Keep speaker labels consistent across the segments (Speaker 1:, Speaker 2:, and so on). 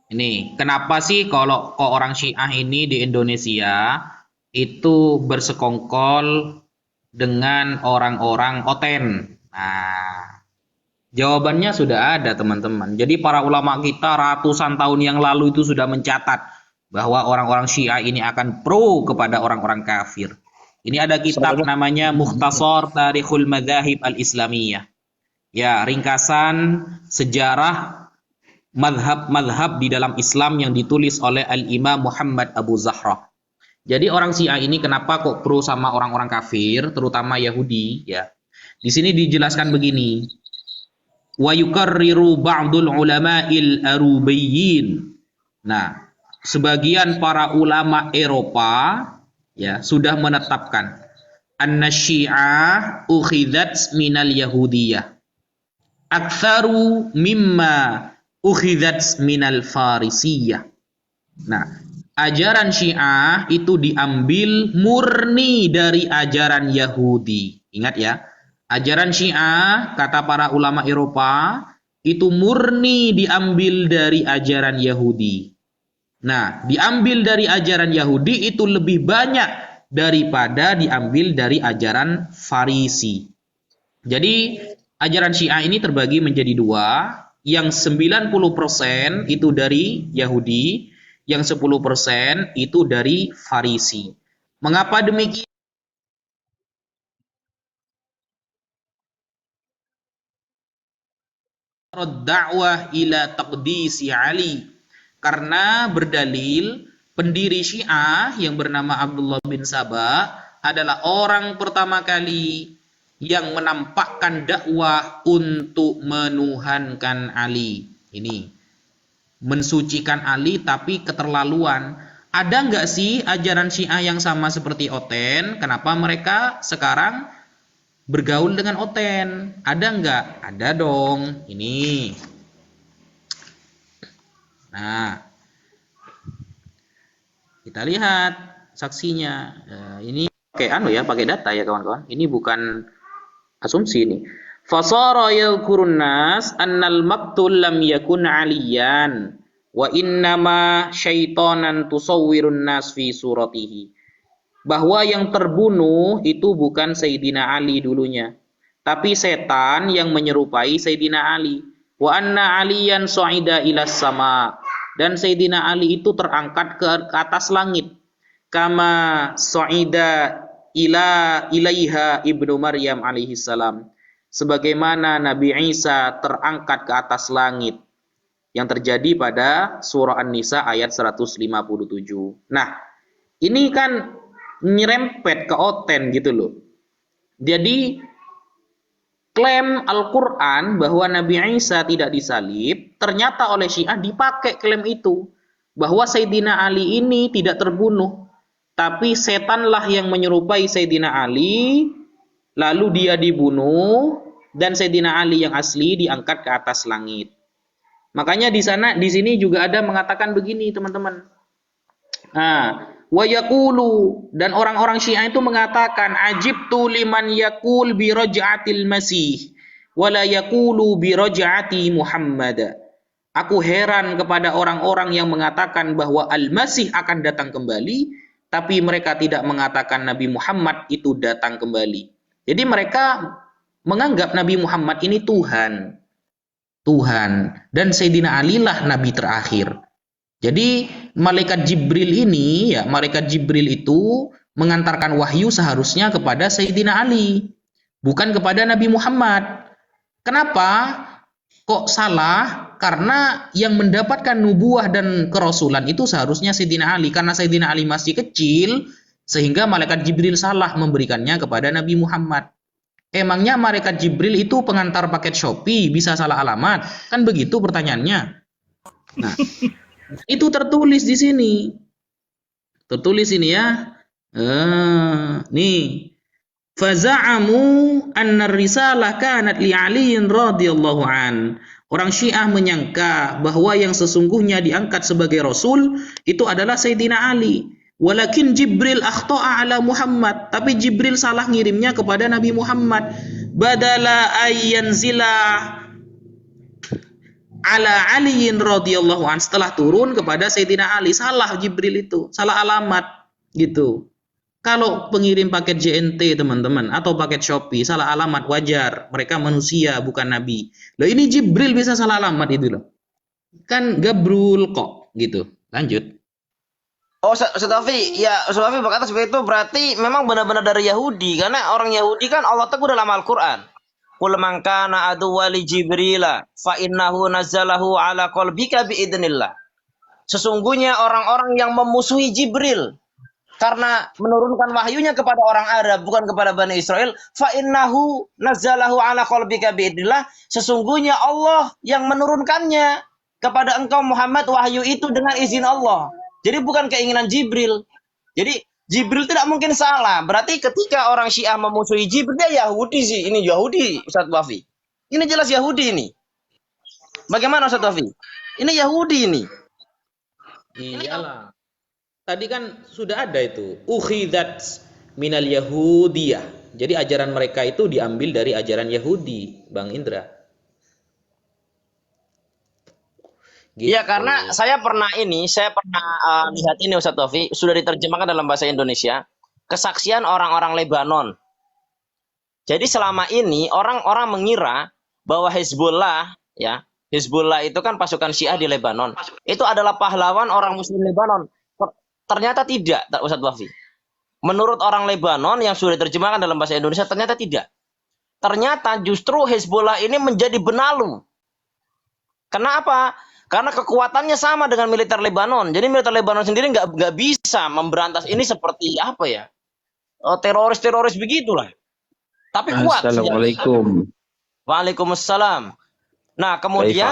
Speaker 1: Ini kenapa sih kalau kok orang Syiah ini di Indonesia itu bersekongkol dengan orang-orang Oten? Nah, jawabannya sudah ada teman-teman. Jadi para ulama kita ratusan tahun yang lalu itu sudah mencatat bahwa orang-orang Syiah ini akan pro kepada orang-orang kafir. Ini ada kitab
Speaker 2: Sebenarnya
Speaker 1: namanya Mukhtasar Tarikhul Madzahib Al-Islamiyah. Ya, ringkasan sejarah madhab-madhab di dalam Islam yang ditulis oleh Al-Imam Muhammad Abu Zahra. Jadi orang Syiah ini kenapa kok pro sama orang-orang kafir, terutama Yahudi, ya. Di sini dijelaskan begini, wa yukarriru ba'dul ulama'il arubiyyin. Nah, sebagian para ulama Eropa ya sudah menetapkan anna syiah ukhidat minal yahudiyah aktsaru mimma ukhidat minal farisiyah. Nah, ajaran Syiah itu diambil murni dari ajaran Yahudi. Ingat ya, ajaran Syiah kata para ulama Eropa itu murni diambil dari ajaran Yahudi. Nah, diambil dari ajaran Yahudi itu lebih banyak daripada diambil dari ajaran Farisi. Jadi, ajaran Syiah ini terbagi menjadi dua, yang 90% itu dari Yahudi, yang 10% itu dari Farisi. Mengapa demikian? Dakwah ila taqdisi Ali. Karena berdalil pendiri Syiah yang bernama Abdullah bin Sabah adalah orang pertama kali yang menampakkan dakwah untuk menuhankan Ali. Ini mensucikan Ali tapi keterlaluan. Ada nggak sih ajaran Syiah yang sama seperti Oten? Kenapa mereka sekarang bergaul dengan Oten? Ada nggak? Ada dong. Ini. Nah, kita lihat saksinya. Ini pakai pakai data ya kawan-kawan. Ini bukan asumsi ini. Fasara yadhkurun nas annal maqtul lam yakun aliyan wa innama syaitanan tusawwirun nas fi suratihi. Bahwa yang terbunuh itu bukan Sayyidina Ali dulunya, tapi setan yang menyerupai Sayyidina Ali. Wa anna aliyan su'ida ilas sama, dan Sayyidina Ali itu terangkat ke atas langit. Kama su'ida ilaiha ibnu Maryam alaihi salam, sebagaimana Nabi Isa terangkat ke atas langit, yang terjadi pada surah An-Nisa ayat 157. Nah, ini kan nyerempet ke Oten gitu loh. Jadi klaim Al-Quran bahwa Nabi Isa tidak disalib, ternyata oleh Syiah dipakai klaim itu. Bahwa Sayyidina Ali ini tidak terbunuh, tapi setanlah yang menyerupai Sayyidina Ali, lalu dia dibunuh, dan Sayyidina Ali yang asli diangkat ke atas langit. Makanya di sini juga ada mengatakan begini teman-teman. Nah, wa yaqulu, dan orang-orang Syiah itu mengatakan ajibtu liman yaqul bi raj'atil masih wa la yaqulu bi raj'ati Muhammad. Aku heran kepada orang-orang yang mengatakan bahwa Al-Masih akan datang kembali, tapi mereka tidak mengatakan Nabi Muhammad itu datang kembali. Jadi mereka menganggap Nabi Muhammad ini Tuhan. Tuhan. Dan Sayyidina Ali lah Nabi terakhir. Jadi malaikat Jibril ini, ya malaikat Jibril itu mengantarkan wahyu seharusnya kepada Sayyidina Ali, bukan kepada Nabi Muhammad. Kenapa? Kok salah? Karena yang mendapatkan nubuah dan kerasulan itu seharusnya Sayyidina Ali. Karena Sayyidina Ali masih kecil, sehingga malaikat Jibril salah memberikannya kepada Nabi Muhammad. Emangnya malaikat Jibril itu pengantar paket Shopee, bisa salah alamat? Kan begitu pertanyaannya. Nah, itu tertulis di sini. Tertulis ini ya. Nih. Faza'amu anna risalah kanat li Aliin radhiyallahu an. Orang Syiah menyangka bahwa yang sesungguhnya diangkat sebagai rasul itu adalah Sayyidina Ali. Walakin Jibril akhta'a ala Muhammad, tapi Jibril salah ngirimnya kepada Nabi Muhammad. Badala ayyanzila ala Aliin radhiyallahu an, setelah turun kepada Sayyidina Ali. Salah Jibril itu, salah alamat gitu. Kalau pengirim paket JNT teman-teman atau paket Shopee salah alamat wajar, mereka manusia bukan nabi. Loh ini Jibril bisa salah alamat itu loh. Kan gabrul kok gitu. Lanjut.
Speaker 2: Oh, Ustaz Taufik, ya Ustaz Taufik berkata seperti itu berarti memang benar-benar dari Yahudi karena orang Yahudi kan Allah tegur dalam Al-Qur'an. Qul man kana aduwwa li Jibrila fa innahu nazzalahu ala qalbika biidznillah. Sesungguhnya orang-orang yang memusuhi Jibril karena menurunkan wahyunya kepada orang Arab bukan kepada Bani Israel, fa innahu nazzalahu ala qalbika biidznillah. Sesungguhnya Allah yang menurunkannya kepada engkau Muhammad wahyu itu dengan izin Allah. Jadi bukan keinginan Jibril. Jadi Jibril tidak mungkin salah. Berarti ketika orang Syiah memusuhi Jibril, dia Yahudi sih. Ini Yahudi, Ustaz Wafi. Ini jelas Yahudi ini. Bagaimana Ustaz Wafi? Ini Yahudi ini.
Speaker 1: Iyalah. Tadi kan sudah ada itu. Ukhidat minal Yahudiyah. Jadi ajaran mereka itu diambil dari ajaran Yahudi, Bang Indra. Gitu.
Speaker 2: Ya karena saya pernah lihat ini Ustaz Taufik sudah diterjemahkan dalam bahasa Indonesia kesaksian orang-orang Lebanon. Jadi selama ini orang-orang mengira bahwa Hezbollah itu kan pasukan Syiah di Lebanon. Itu adalah pahlawan orang Muslim Lebanon. Ternyata tidak, Ustaz Taufik. Menurut orang Lebanon yang sudah diterjemahkan dalam bahasa Indonesia ternyata tidak. Ternyata justru Hezbollah ini menjadi benalu. Kenapa? Karena kekuatannya sama dengan militer Lebanon. Jadi militer Lebanon sendiri nggak bisa memberantas ini seperti apa ya? Teroris-teroris begitulah. Tapi kuat.
Speaker 3: Assalamualaikum.
Speaker 2: Waalaikumsalam. Nah, kemudian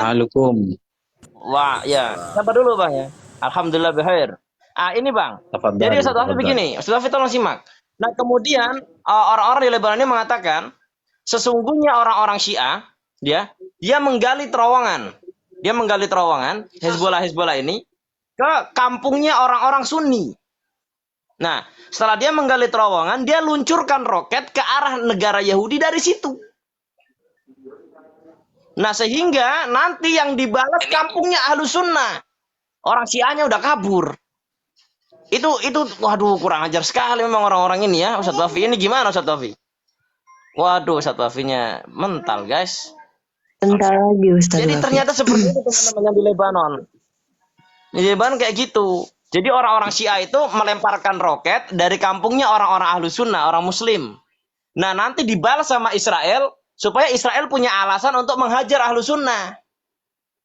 Speaker 2: wah, ya. Sabar dulu, Bang ya. Alhamdulillah bikhair. Ini, Bang. Jadi Ustaz Taufik begini, Ustaz Taufik tolong simak. Nah, kemudian orang-orang di Lebanon ini mengatakan sesungguhnya orang-orang Syiah dia menggali terowongan. Dia menggali terowongan Hezbollah ini ke kampungnya orang-orang Sunni. Nah, setelah dia menggali terowongan, dia luncurkan roket ke arah negara Yahudi dari situ. Nah, sehingga nanti yang dibalas kampungnya Ahlus Sunnah. Orang Syiahnya udah kabur. Itu waduh kurang ajar sekali memang orang-orang ini ya, Ustaz Wafi. Ini gimana Ustaz Wafi? Waduh, Ustaz Wafinya mental, guys.
Speaker 4: Bentar lagi Ustaz.
Speaker 2: Jadi ternyata seperti itu teman-teman yang di Lebanon. Di Lebanon kayak gitu. Jadi orang-orang Syiah itu melemparkan roket dari kampungnya orang-orang Ahlus Sunnah, orang Muslim. Nah nanti dibalas sama Israel supaya Israel punya alasan untuk menghajar Ahlus Sunnah.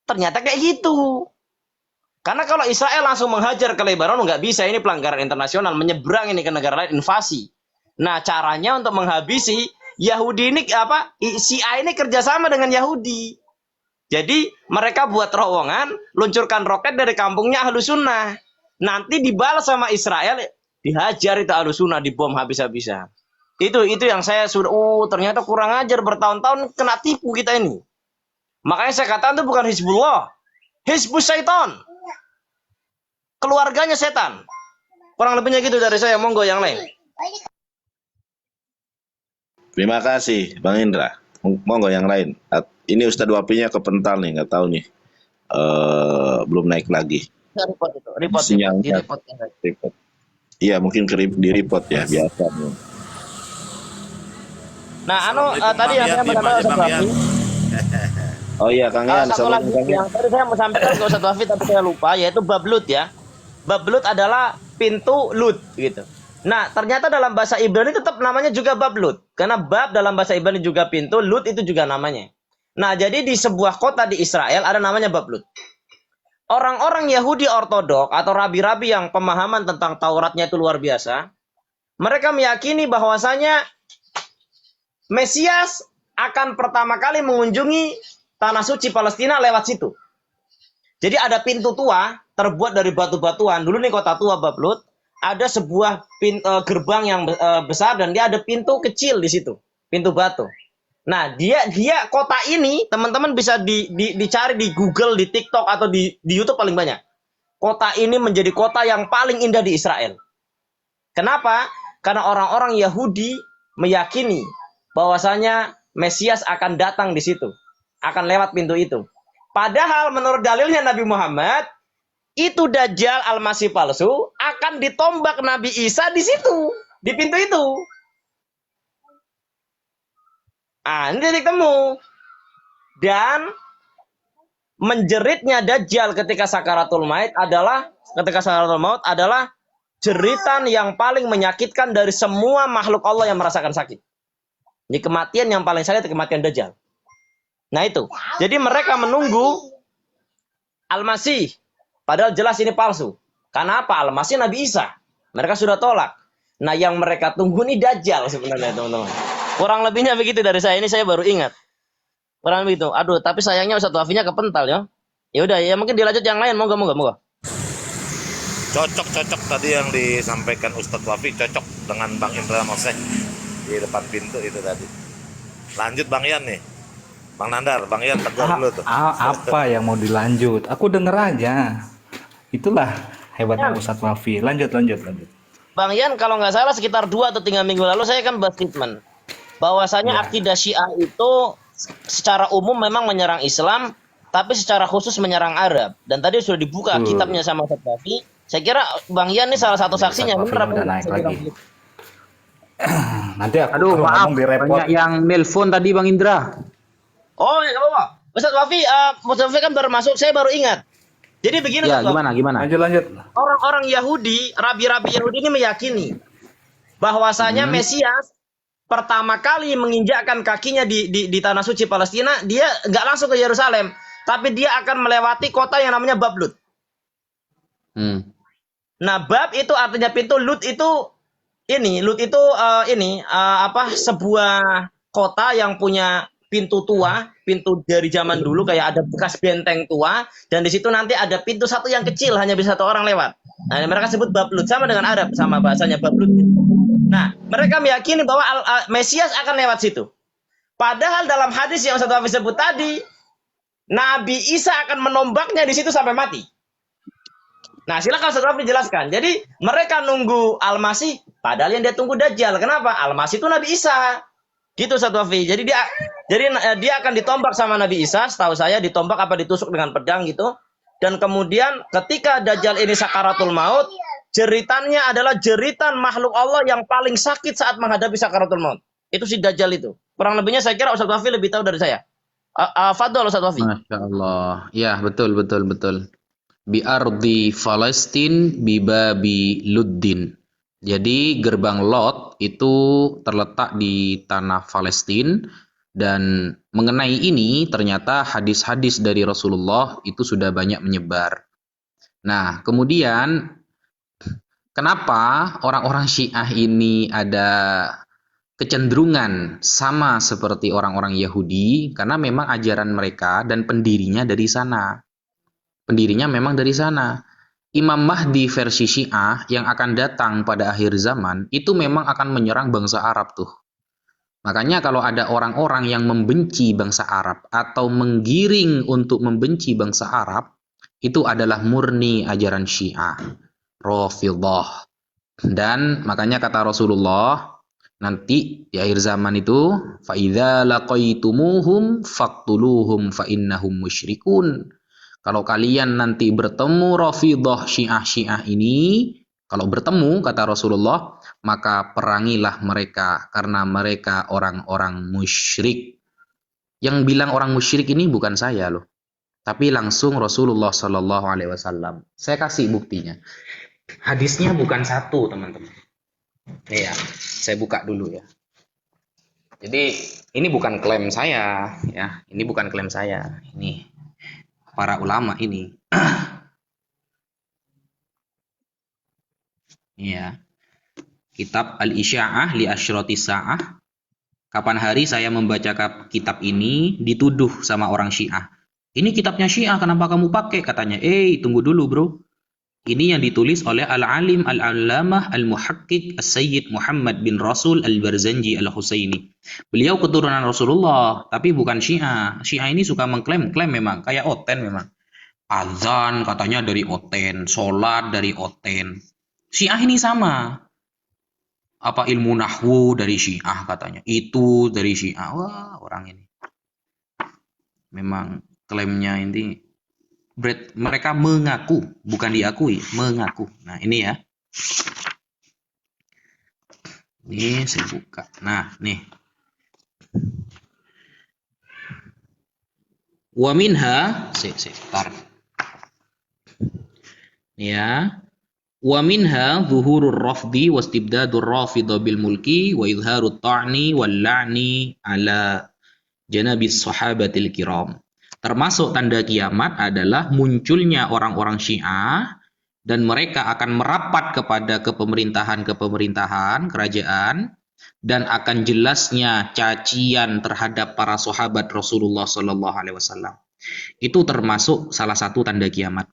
Speaker 2: Ternyata kayak gitu. Karena kalau Israel langsung menghajar ke Lebanon nggak bisa, ini pelanggaran internasional, menyeberang ini ke negara lain, invasi. Nah caranya untuk menghabisi Yahudi ini Syiah ini kerjasama dengan Yahudi. Jadi mereka buat terowongan, luncurkan roket dari kampungnya Ahlus Sunnah. Nanti dibalas sama Israel, dihajar itu Ahlus Sunnah, dibom habis-habisan. Itu yang saya sudah, ternyata kurang ajar, bertahun-tahun kena tipu kita ini. Makanya saya katakan itu bukan Hizbullah, Hizbus Syaitan. Keluarganya setan. Kurang lebihnya gitu dari saya, monggo yang lain.
Speaker 3: Terima kasih Bang Indra. Monggo yang lain. Ini Ustadz Wapinya kepental nih, nggak tahu nih. Belum naik lagi.
Speaker 2: Report.
Speaker 3: Iya mungkin di report ya biasa.
Speaker 2: Nah, tadi yang saya mau sampaikan Ustaz Wafi.
Speaker 3: Oh iya Kang Yan.
Speaker 2: Satu lagi yang tadi saya mau sampaikan ke Ustaz Wafi tapi saya lupa, yaitu bab Lut ya. Bab Lut adalah pintu Lut gitu. Nah, ternyata dalam bahasa Ibrani tetap namanya juga bab Lut. Karena bab dalam bahasa Ibrani juga pintu, Lut itu juga namanya. Nah, jadi di sebuah kota di Israel ada namanya bab Lut. Orang-orang Yahudi ortodok atau rabi-rabi yang pemahaman tentang Tauratnya itu luar biasa, mereka meyakini bahwasanya Mesias akan pertama kali mengunjungi tanah suci Palestina lewat situ. Jadi ada pintu tua terbuat dari batu-batuan. Dulu nih kota tua bab Lut. Ada sebuah gerbang yang besar dan dia ada pintu kecil di situ, pintu batu. Nah, dia kota ini teman-teman bisa dicari di Google, di TikTok atau di YouTube paling banyak. Kota ini menjadi kota yang paling indah di Israel. Kenapa? Karena orang-orang Yahudi meyakini bahwasanya Mesias akan datang di situ, akan lewat pintu itu. Padahal menurut dalilnya Nabi Muhammad, itu Dajjal Al-Masih palsu akan ditombak Nabi Isa di situ, di pintu itu. Ah, ini titik temu. Dan menjeritnya Dajjal ketika sakaratul maut adalah jeritan yang paling menyakitkan dari semua makhluk Allah yang merasakan sakit. Jadi kematian yang paling sakit kematian Dajjal. Nah itu. Jadi mereka menunggu Al-Masih. Padahal jelas ini palsu. Karena apa? Al-Masih Nabi Isa. Mereka sudah tolak. Nah yang mereka tunggu ini Dajjal sebenarnya teman-teman. Kurang lebihnya begitu dari saya. Ini saya baru ingat. Kurang begitu. Aduh, tapi sayangnya Ustaz Wafinya kepental ya. Ya udah ya mungkin dilanjut yang lain. Moga.
Speaker 3: Cocok tadi yang disampaikan Ustadz Wafi, cocok dengan Bang Indra Moseh di depan pintu itu tadi. Lanjut Bang Yan nih. Bang Nandar, Bang Yan tegur dulu tuh.
Speaker 5: Apa yang mau dilanjut? Aku denger aja. Itulah hebatnya Ustadz Wafi. Lanjut.
Speaker 2: Bang Yan kalau nggak salah sekitar 2 atau 3 minggu lalu saya kan berstatement bahwasanya akidah Syiah itu secara umum memang menyerang Islam, tapi secara khusus menyerang Arab. Dan tadi sudah dibuka kitabnya sama Ustadz Wafi. Saya kira Bang Yan ini salah satu saksinya.
Speaker 5: Udah naik lagi. Nanti aku
Speaker 1: Aduh, maaf,
Speaker 5: ngomong di report.
Speaker 1: banyak yang nelpon tadi Bang Indra.
Speaker 2: Oh ya nggak apa-apa. Ustadz Wafi, Ustadz Wafi kan baru masuk, saya baru ingat. Jadi begini
Speaker 1: Ya,
Speaker 2: Ustadz Wafi.
Speaker 1: gimana?
Speaker 5: Lanjut.
Speaker 2: Orang-orang Yahudi, rabi-rabi Yahudi ini meyakini bahwasanya Mesias pertama kali menginjakkan kakinya di tanah suci Palestina, dia nggak langsung ke Yerusalem, tapi dia akan melewati kota yang namanya Bab Lut. Nah, Bab itu artinya pintu, Lut itu sebuah kota yang punya pintu tua, pintu dari zaman dulu kayak ada bekas benteng tua, dan di situ nanti ada pintu satu yang kecil hanya bisa 1 orang lewat. Nah, mereka sebut Bab Lut, sama dengan Arab, sama bahasanya Bab Lut. Nah, mereka meyakini bahwa Mesias akan lewat situ. Padahal dalam hadis yang Ustaz Wafi sebut tadi, Nabi Isa akan menombaknya di situ sampai mati. Nah, silakan Ustaz Wafi jelaskan. Jadi, mereka nunggu Al-Masih, padahal yang dia tunggu Dajjal. Kenapa? Al-Masih itu Nabi Isa. Gitu Ustaz Wafi. Jadi dia akan ditombak sama Nabi Isa, setahu saya ditombak apa ditusuk dengan pedang gitu. Dan kemudian ketika Dajjal ini sakaratul maut, jeritannya adalah jeritan makhluk Allah yang paling sakit saat menghadapi sakaratul maut. Itu si Dajjal itu. Kurang lebihnya saya kira Ustaz Wafi lebih tahu dari saya. Fadol Ustaz Wafi.
Speaker 1: Masya Allah. Ya, betul. Bi ardi Palestin bi babi Luddin. Jadi gerbang Lot itu terletak di tanah Palestina, dan mengenai ini ternyata hadis-hadis dari Rasulullah itu sudah banyak menyebar. Nah, kemudian kenapa orang-orang Syiah ini ada kecenderungan sama seperti orang-orang Yahudi? Karena memang ajaran mereka dan pendirinya dari sana. Pendirinya memang dari sana. Imam Mahdi versi Syiah yang akan datang pada akhir zaman itu memang akan menyerang bangsa Arab tuh. Makanya kalau ada orang-orang yang membenci bangsa Arab atau menggiring untuk membenci bangsa Arab, itu adalah murni ajaran Syiah, Rafidhah. Dan makanya kata Rasulullah, nanti di akhir zaman itu, fa idza laqaitumuhum faqtuluhum fa innahum musyrikun. Kalau kalian nanti bertemu Rafidhah Syiah ini, kalau bertemu kata Rasulullah, maka perangilah mereka karena mereka orang-orang musyrik. Yang bilang orang musyrik ini bukan saya loh, tapi langsung Rasulullah Shallallahu Alaihi Wasallam. Saya kasih buktinya. Hadisnya bukan satu, teman-teman. Ya, saya buka dulu ya. Jadi ini bukan klaim saya, ya. Ini bukan klaim saya. Ini para ulama ini. Ya. Kitab Al-Isya'ah li Asyrati Sa'ah. Kapan hari saya membaca kitab ini dituduh sama orang Syiah. Ini kitabnya Syiah, kenapa kamu pakai? Katanya, tunggu dulu bro. Ini yang ditulis oleh Al-Alim Al-Allamah Al-Muhaqqiq As-Sayyid Muhammad bin Rasul Al-Barzanji Al-Husaini. Beliau keturunan Rasulullah, tapi bukan Syiah. Syiah ini suka mengklaim memang, kayak Oten memang. Azan katanya dari Oten, sholat dari Oten. Syiah ini sama. Apa ilmu nahwu dari Syiah katanya. Itu dari Syiah. Wah, orang ini memang klaimnya ini mereka mengaku, bukan diakui, mengaku. Nah, ini ya. Ini saya buka. Nah, nih. Wa minha, tar. Ya. Wa minha zuhurur rafdi wastibdadur rafidha bil mulki wa izharut ta'ni wal la'ni ala janabis sahabatil kiram. Termasuk tanda kiamat adalah munculnya orang-orang Syiah dan mereka akan merapat kepada kepemerintahan kerajaan dan akan jelasnya cacian terhadap para sahabat Rasulullah sallallahu alaihi wasallam. Itu termasuk salah satu tanda kiamat.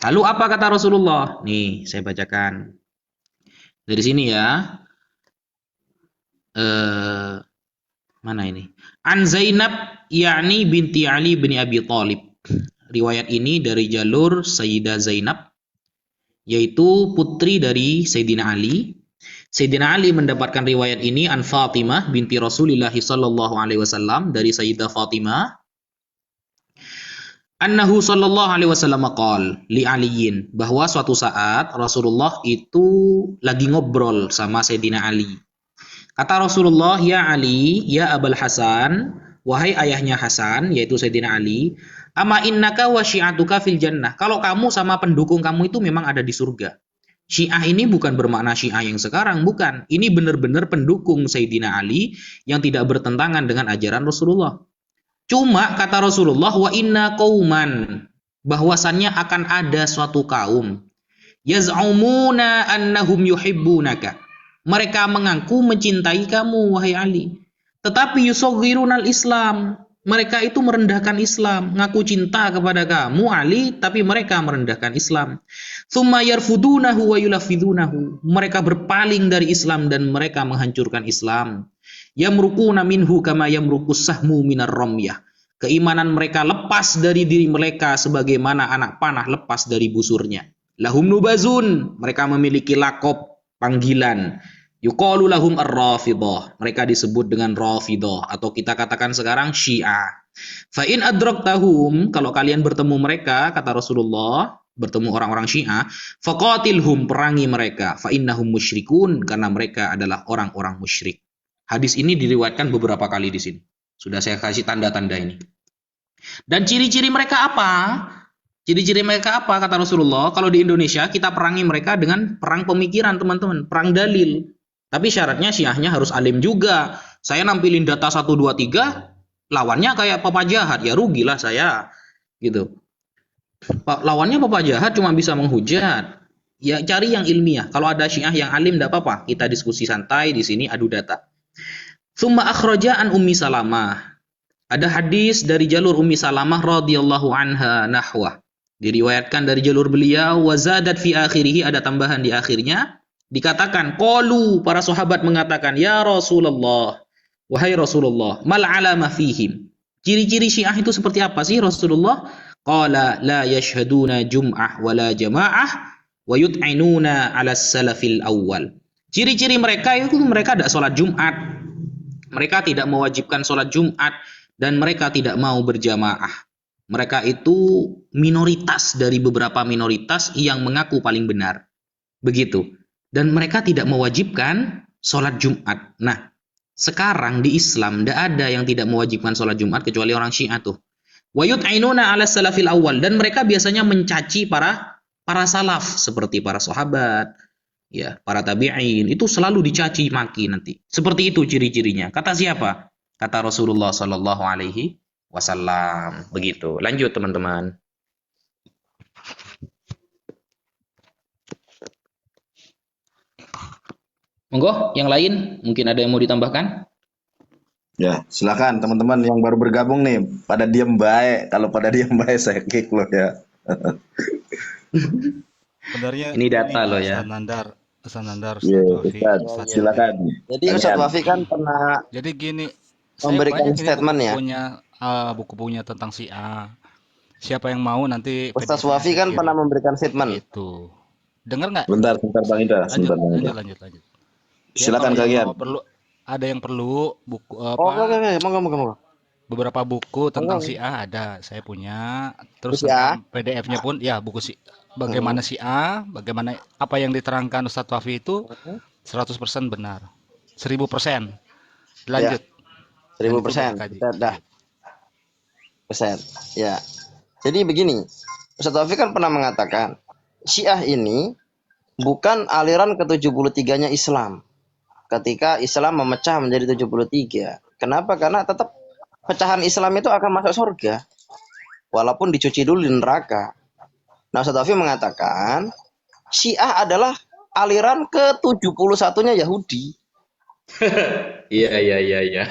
Speaker 1: Lalu apa kata Rasulullah? Nih, saya bacakan. Dari sini ya. Mana ini? An Zainab yakni binti Ali bin Abi Thalib. Riwayat ini dari jalur Sayyidah Zainab, yaitu putri dari Sayyidina Ali. Sayyidina Ali mendapatkan riwayat ini an Fatimah binti Rasulullah sallallahu alaihi wasallam, dari Sayyidah Fatimah. Annahu sallallahu alaihi wasallam qol li Aliyin, bahwa suatu saat Rasulullah itu lagi ngobrol sama Sayyidina Ali. Kata Rasulullah, ya Ali, ya Abul Hasan, wahai ayahnya Hasan, yaitu Sayyidina Ali, ama innaka wa syi'atuka fil jannah. Kalau kamu sama pendukung kamu itu memang ada di surga. Syiah ini bukan bermakna Syiah yang sekarang, bukan. Ini benar-benar pendukung Sayyidina Ali yang tidak bertentangan dengan ajaran Rasulullah. Cuma kata Rasulullah, wa inna qauman, bahwasannya akan ada suatu kaum, yaz'umuna annahum yuhibbunaka. Mereka mengaku mencintai kamu, wahai Ali. Tetapi yusaghirunal Islam. Mereka itu merendahkan Islam, ngaku cinta kepada kamu, Ali, tapi mereka merendahkan Islam. Tsumma yarfudunahu wa yulafidunahu. Mereka berpaling dari Islam dan mereka menghancurkan Islam. Yamruquna minhu kama yamruqus sahmu minar ramyah. Keimanan mereka lepas dari diri mereka sebagaimana anak panah lepas dari busurnya. Lahum nubazun, mereka memiliki lakop panggilan. Yuqalu lahum ar-rafidhah, mereka disebut dengan Rafidhah, atau kita katakan sekarang Syiah. Fa in adraktahum, kalau kalian bertemu mereka, kata Rasulullah, bertemu orang-orang Syiah, faqatilhum, perangi mereka, fa innahum musyrikun, karena mereka adalah orang-orang musyrik. Hadis ini diriwayatkan beberapa kali di sini. Sudah saya kasih tanda-tanda ini. Dan ciri-ciri mereka apa? Ciri-ciri mereka apa, kata Rasulullah? Kalau di Indonesia kita perangi mereka dengan perang pemikiran, teman-teman, perang dalil. Tapi syaratnya Syiahnya harus alim juga. Saya nampilin data 1 2 3, lawannya kayak papa jahat, ya rugilah saya. Gitu. Lawannya papa jahat cuma bisa menghujat. Ya cari yang ilmiah. Kalau ada Syiah yang alim enggak apa-apa, kita diskusi santai di sini, adu data. Tsumma akhraja an Ummi Salamah. Ada hadis dari jalur Ummi Salamah radhiyallahu anha nahwa. Diriwayatkan dari jalur beliau, wa zadat fi akhirih, ada tambahan di akhirnya. Dikatakan, qalu, para sahabat mengatakan, ya Rasulullah, wahai Rasulullah, mal alama fihim. Ciri-ciri Syiah itu seperti apa sih Rasulullah? Qala la yashhaduna jum'ah wala jama'ah wa yut'inuna 'ala salafil awwal. Ciri-ciri mereka itu mereka tidak sholat Jumat. Mereka tidak mewajibkan sholat Jumat dan mereka tidak mau berjamaah. Mereka itu minoritas dari beberapa minoritas yang mengaku paling benar. Begitu. Dan mereka tidak mewajibkan sholat Jumat. Nah, sekarang di Islam tidak ada yang tidak mewajibkan sholat Jumat kecuali orang Syiah tuh. Wa yut'inuna 'ala salafil awwal, dan mereka biasanya mencaci para salaf seperti para sahabat, ya, para tabi'in, itu selalu dicaci maki nanti. Seperti itu ciri-cirinya. Kata siapa? Kata Rasulullah sallallahu alaihi wasallam. Begitu. Lanjut teman-teman. Monggo, yang lain mungkin ada yang mau ditambahkan?
Speaker 6: Ya, silakan teman-teman yang baru bergabung nih, pada diam baik. Kalau pada diam baik saya kick loh ya.
Speaker 5: Sebenarnya
Speaker 1: Ini data loh ya.
Speaker 5: Ustaz Nandar,
Speaker 6: Iya,
Speaker 5: Ustaz Taufik,
Speaker 6: Ustaz,
Speaker 5: Ustaz
Speaker 6: silakan.
Speaker 2: Jadi Ustaz Wafi kan pernah
Speaker 5: Jadi gini,
Speaker 2: memberikan
Speaker 5: banyak ini
Speaker 2: statement ya.
Speaker 5: buku-bukunya tentang Syiah. Siapa yang mau nanti
Speaker 2: Ustaz
Speaker 5: PDF-nya
Speaker 2: Wafi
Speaker 5: saya
Speaker 2: kan
Speaker 5: kirim.
Speaker 2: pernah memberikan statement.
Speaker 5: Itu. Dengar nggak?
Speaker 6: Bentar Bang Indra, sebentar Bang Indra.
Speaker 5: Lanjut. Ya,
Speaker 6: Silakan
Speaker 5: kalau yang
Speaker 6: kalian.
Speaker 5: mau perlu, ada yang perlu buku
Speaker 2: Oke, monggo.
Speaker 5: Beberapa buku tentang
Speaker 2: Hmm.
Speaker 5: Syiah ada, saya punya. Terus
Speaker 2: Ya.
Speaker 5: tentang PDF-nya pun, ya buku
Speaker 2: Hmm.
Speaker 5: bagaimana Syiah, bagaimana apa yang diterangkan Ustadz Wafi itu
Speaker 2: Hmm.
Speaker 5: 100% benar. 1000%.
Speaker 2: Ya,
Speaker 5: Lanjut. Dan itu udah
Speaker 2: 1000%.
Speaker 5: dikaji.
Speaker 2: Kita dah persen. Ya. Jadi begini, Ustaz Taufik kan pernah mengatakan, Syiah ini bukan aliran ke-73-nya Islam. Ketika Islam memecah menjadi 73. Kenapa? Karena tetap pecahan Islam itu akan masuk surga. Walaupun dicuci dulu di neraka. Nah, Ustaz Taufik mengatakan, Syiah adalah aliran ke-71-nya Yahudi.
Speaker 1: Iya.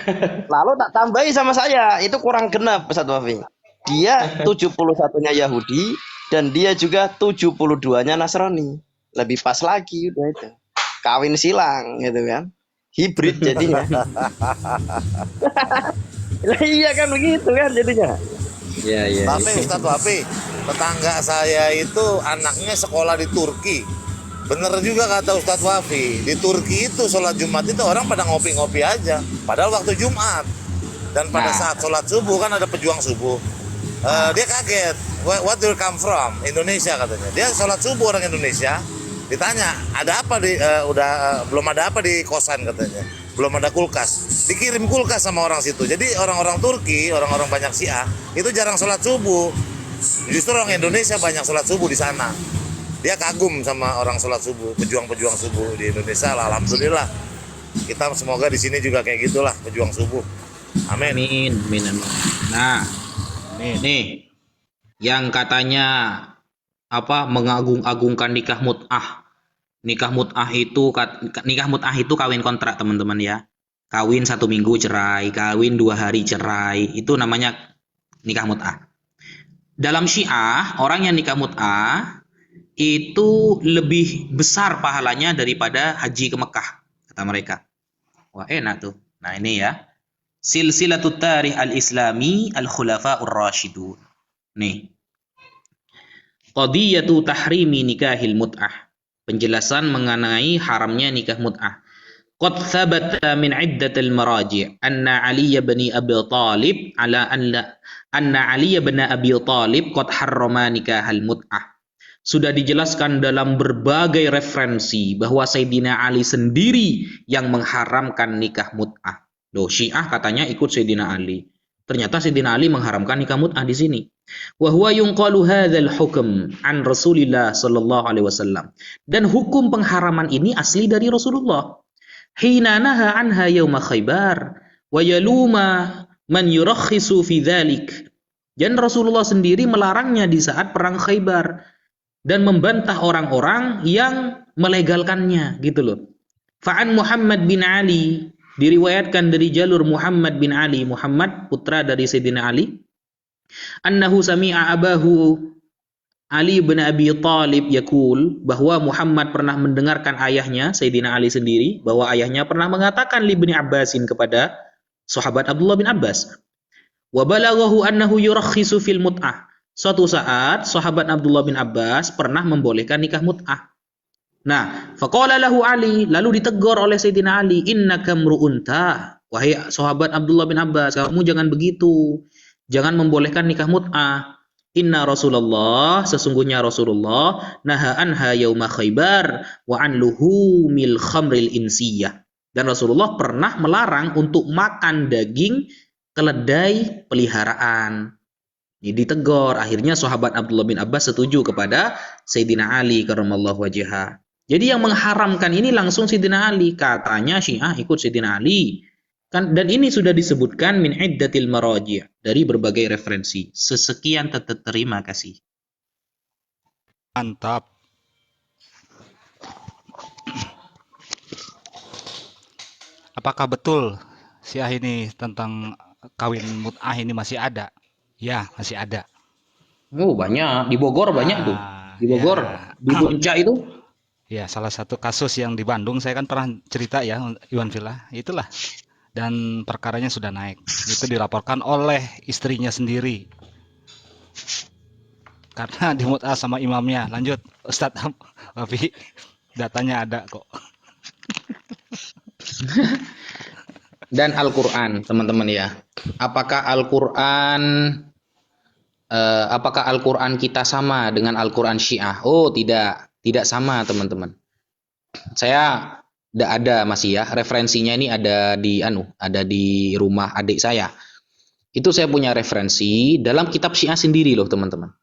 Speaker 2: Lalu tak tambahi sama saya, itu kurang genap Ustaz Taufik. Dia 71-nya Yahudi dan dia juga 72-nya Nasrani. Lebih pas lagi udah itu. Kawin silang gitu kan. Hibrid jadinya. Lah iya kan begitu kan jadinya.
Speaker 1: Iya.
Speaker 3: Tapi Ustadz Wafi, tetangga saya itu anaknya sekolah di Turki. Bener juga kata Ustadz Wafi, di Turki itu sholat Jumat itu orang pada ngopi-ngopi aja. Padahal waktu Jumat. Dan pada
Speaker 1: Nah.
Speaker 3: saat sholat subuh kan ada pejuang subuh. Dia kaget, what do you come from? Indonesia katanya. Dia sholat subuh orang Indonesia. Ditanya, ada apa belum ada apa di kosan katanya. Belum ada kulkas. Dikirim kulkas sama orang situ. Jadi orang-orang Turki, orang-orang banyak Syiah itu jarang sholat subuh. Justru orang Indonesia banyak sholat subuh di sana. Dia kagum sama orang sholat subuh, pejuang-pejuang subuh di Indonesia lah. Alhamdulillah. Kita semoga di sini juga kayak gitulah, pejuang subuh. Amin.
Speaker 1: Amin. Nah,
Speaker 5: Amin.
Speaker 1: nih yang katanya apa mengagung-agungkan nikah mut'ah. Nikah mut'ah itu kawin kontrak, teman-teman ya. Kawin 1 minggu cerai, kawin 2 hari cerai, itu namanya nikah mut'ah. Dalam Syiah, orang yang nikah mut'ah itu lebih besar pahalanya daripada haji ke Mekah, kata mereka. Wah, enak tuh. Nah, ini ya. Silsilatut Tarikh Al-Islami Al-Khulafa'ur Rasyidun. Nih. Qadiyatu tahrimi nikahil mut'ah. Penjelasan mengenai haramnya nikah mut'ah. Qad thabata min iddatil maraji' anna Ali bin Abi Thalib anna Ali bin Abi Thalib qad harrama nikahal mut'ah. Sudah dijelaskan dalam berbagai referensi bahwa Sayyidina Ali sendiri yang mengharamkan nikah mut'ah. Loh, Syiah katanya ikut Sayyidina Ali. Ternyata Sayyidina Ali mengharamkan nikah mut'ah di sini. Wa huwa yunqalu hadzal hukm an Rasulillah sallallahu alaihi wasallam. Dan hukum pengharaman ini asli dari Rasulullah. Hina naha anha yauma Khaibar wa yaluma man yurakhisu fi dzalik. Dan Rasulullah sendiri melarangnya di saat perang Khaibar dan membantah orang-orang yang melegalkannya gitu loh. Fa'an Muhammad bin Ali, diriwayatkan dari jalur Muhammad bin Ali, Muhammad putra dari Sayyidina Ali, annahu sami'a abahu Ali bin Abi Thalib yaqul, bahwa Muhammad pernah mendengarkan ayahnya Sayyidina Ali sendiri, bahwa ayahnya pernah mengatakan li Ibnu Abbasin kepada sahabat Abdullah bin Abbas, wa balaghahu annahu yurakhisu fil mut'ah. Suatu saat sahabat Abdullah bin Abbas pernah membolehkan nikah mut'ah. Nah, faqala lahu Ali, lalu ditegur oleh Sayyidina Ali, innaka mru'un ta. Wahai sahabat Abdullah bin Abbas, kamu jangan begitu. Jangan membolehkan nikah mut'ah. Inna Rasulullah, sesungguhnya Rasulullah, naha anha yauma Khaibar wa an luhumil khamril insiyah. Dan Rasulullah pernah melarang untuk makan daging keledai peliharaan. Ini ditegur. Akhirnya sahabat Abdullah bin Abbas setuju kepada Sayyidina Ali karramallahu wajhah. Jadi yang mengharamkan ini langsung Sayyidina Ali. Katanya Syiah ikut Sayyidina Ali. Dan ini sudah disebutkan min iddatil maraji' dari berbagai referensi. Sesekian terima kasih.
Speaker 5: Mantap. Apakah betul Syiah ini tentang kawin mut'ah ini masih ada? Ya, masih ada.
Speaker 1: Oh, banyak. Di Bogor banyak tuh. Di Bogor,
Speaker 5: Ya.
Speaker 1: di Puncak itu.
Speaker 5: Ya, salah satu kasus yang di Bandung saya kan pernah cerita ya, Iwan Villa. Itulah. Dan perkaranya sudah naik. Itu dilaporkan oleh istrinya sendiri. Karena dimut'ah sama imamnya. Lanjut, Ustadz Wafi. Datanya ada kok.
Speaker 1: dan Al-Qur'an, teman-teman ya. Apakah Al-Qur'an kita sama dengan Al-Qur'an Syiah? Oh, tidak. Tidak sama, teman-teman. Saya tidak ada masih ya. Referensinya ini ada di rumah adik saya. Itu saya punya referensi dalam kitab Syiah sendiri loh, teman-teman.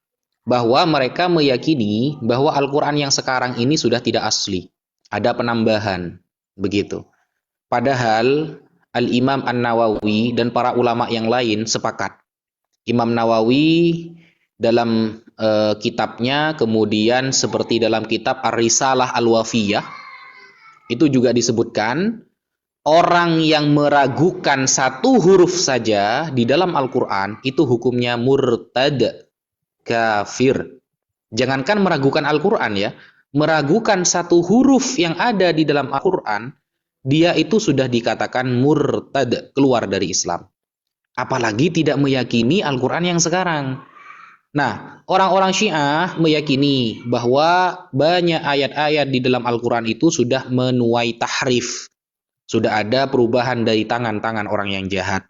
Speaker 1: Bahwa mereka meyakini bahwa Al-Qur'an yang sekarang ini sudah tidak asli. Ada penambahan, begitu. Padahal Al-Imam An-Nawawi dan para ulama yang lain sepakat. Imam Nawawi dalam kitabnya, kemudian seperti dalam kitab Ar-Risalah Al-Wafiyah, itu juga disebutkan orang yang meragukan satu huruf saja di dalam Al-Quran itu hukumnya murtad, kafir. Jangankan meragukan Al-Quran ya, meragukan satu huruf yang ada di dalam Al-Quran, dia itu sudah dikatakan murtad, keluar dari Islam. Apalagi tidak meyakini Al-Quran yang sekarang. Nah, orang-orang Syiah meyakini bahwa banyak ayat-ayat di dalam Al-Quran itu sudah menuai tahrif. Sudah ada perubahan dari tangan-tangan orang yang jahat.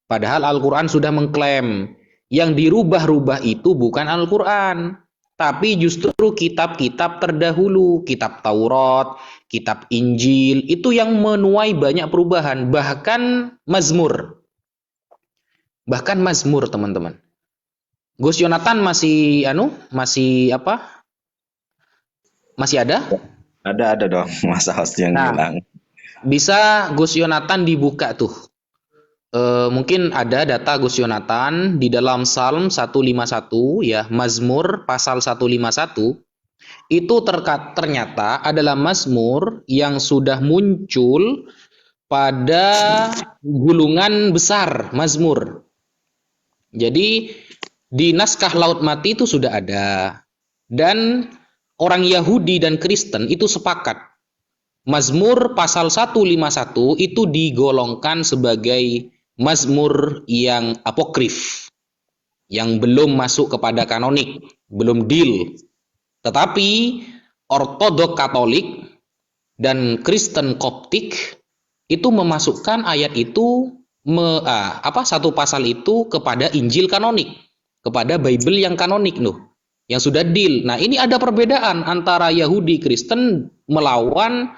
Speaker 1: Padahal Al-Quran sudah mengklaim yang dirubah-rubah itu bukan Al-Quran, tapi justru kitab-kitab terdahulu, kitab Taurat, kitab Injil, itu yang menuai banyak perubahan, bahkan Mazmur. Bahkan Mazmur, teman-teman. Gus Yonatan masih Masih ada?
Speaker 6: Ada dong, masa host yang
Speaker 1: Nah,
Speaker 6: bilang.
Speaker 1: bisa Gus Yonatan dibuka tuh. Mungkin ada data Gus Yonatan di dalam Psalm 151 ya, Mazmur pasal 151 itu ternyata adalah Mazmur yang sudah muncul pada gulungan besar Mazmur. Jadi di naskah Laut Mati itu sudah ada, dan orang Yahudi dan Kristen itu sepakat Mazmur pasal 151 itu digolongkan sebagai Mazmur yang apokrif, yang belum masuk kepada kanonik, belum deal. Tetapi Ortodok Katolik dan Kristen Koptik itu memasukkan ayat itu, satu pasal itu kepada Injil kanonik, kepada Bible yang kanonik yang sudah deal. Nah, ini ada perbedaan antara Yahudi Kristen melawan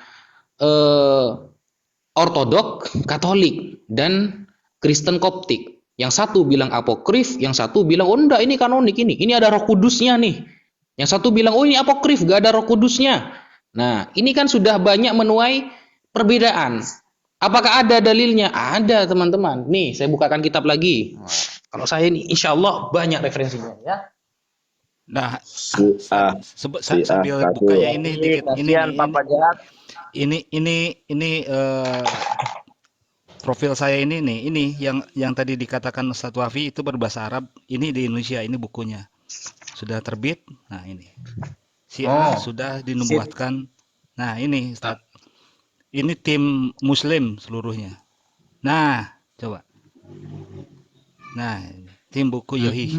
Speaker 1: Ortodok Katolik dan Kristen Koptik. Yang satu bilang apokrif, yang satu bilang oh enggak, ini kanonik, ini ada Roh Kudusnya nih. Yang satu bilang oh ini apokrif, gak ada Roh Kudusnya. Nah, ini kan sudah banyak menuai perbedaan. Apakah ada dalilnya? Ada, teman-teman. Nih, saya bukakan kitab lagi. Kalau saya ini insya Allah banyak referensinya ya.
Speaker 5: Nah,
Speaker 6: Si A, si A,
Speaker 5: sambil
Speaker 6: satu.
Speaker 5: bukanya ini dikit,
Speaker 2: Kasihan Papa Jahat.
Speaker 5: ini profil saya ini nih, ini yang tadi dikatakan Ustadz Wafi itu berbahasa Arab, ini di Indonesia, ini bukunya sudah terbit. Nah, ini si A sudah dinubuatkan. Nah, ini Ustadz, ini tim Muslim seluruhnya. Nah, coba. Nah, tim buku Yohi.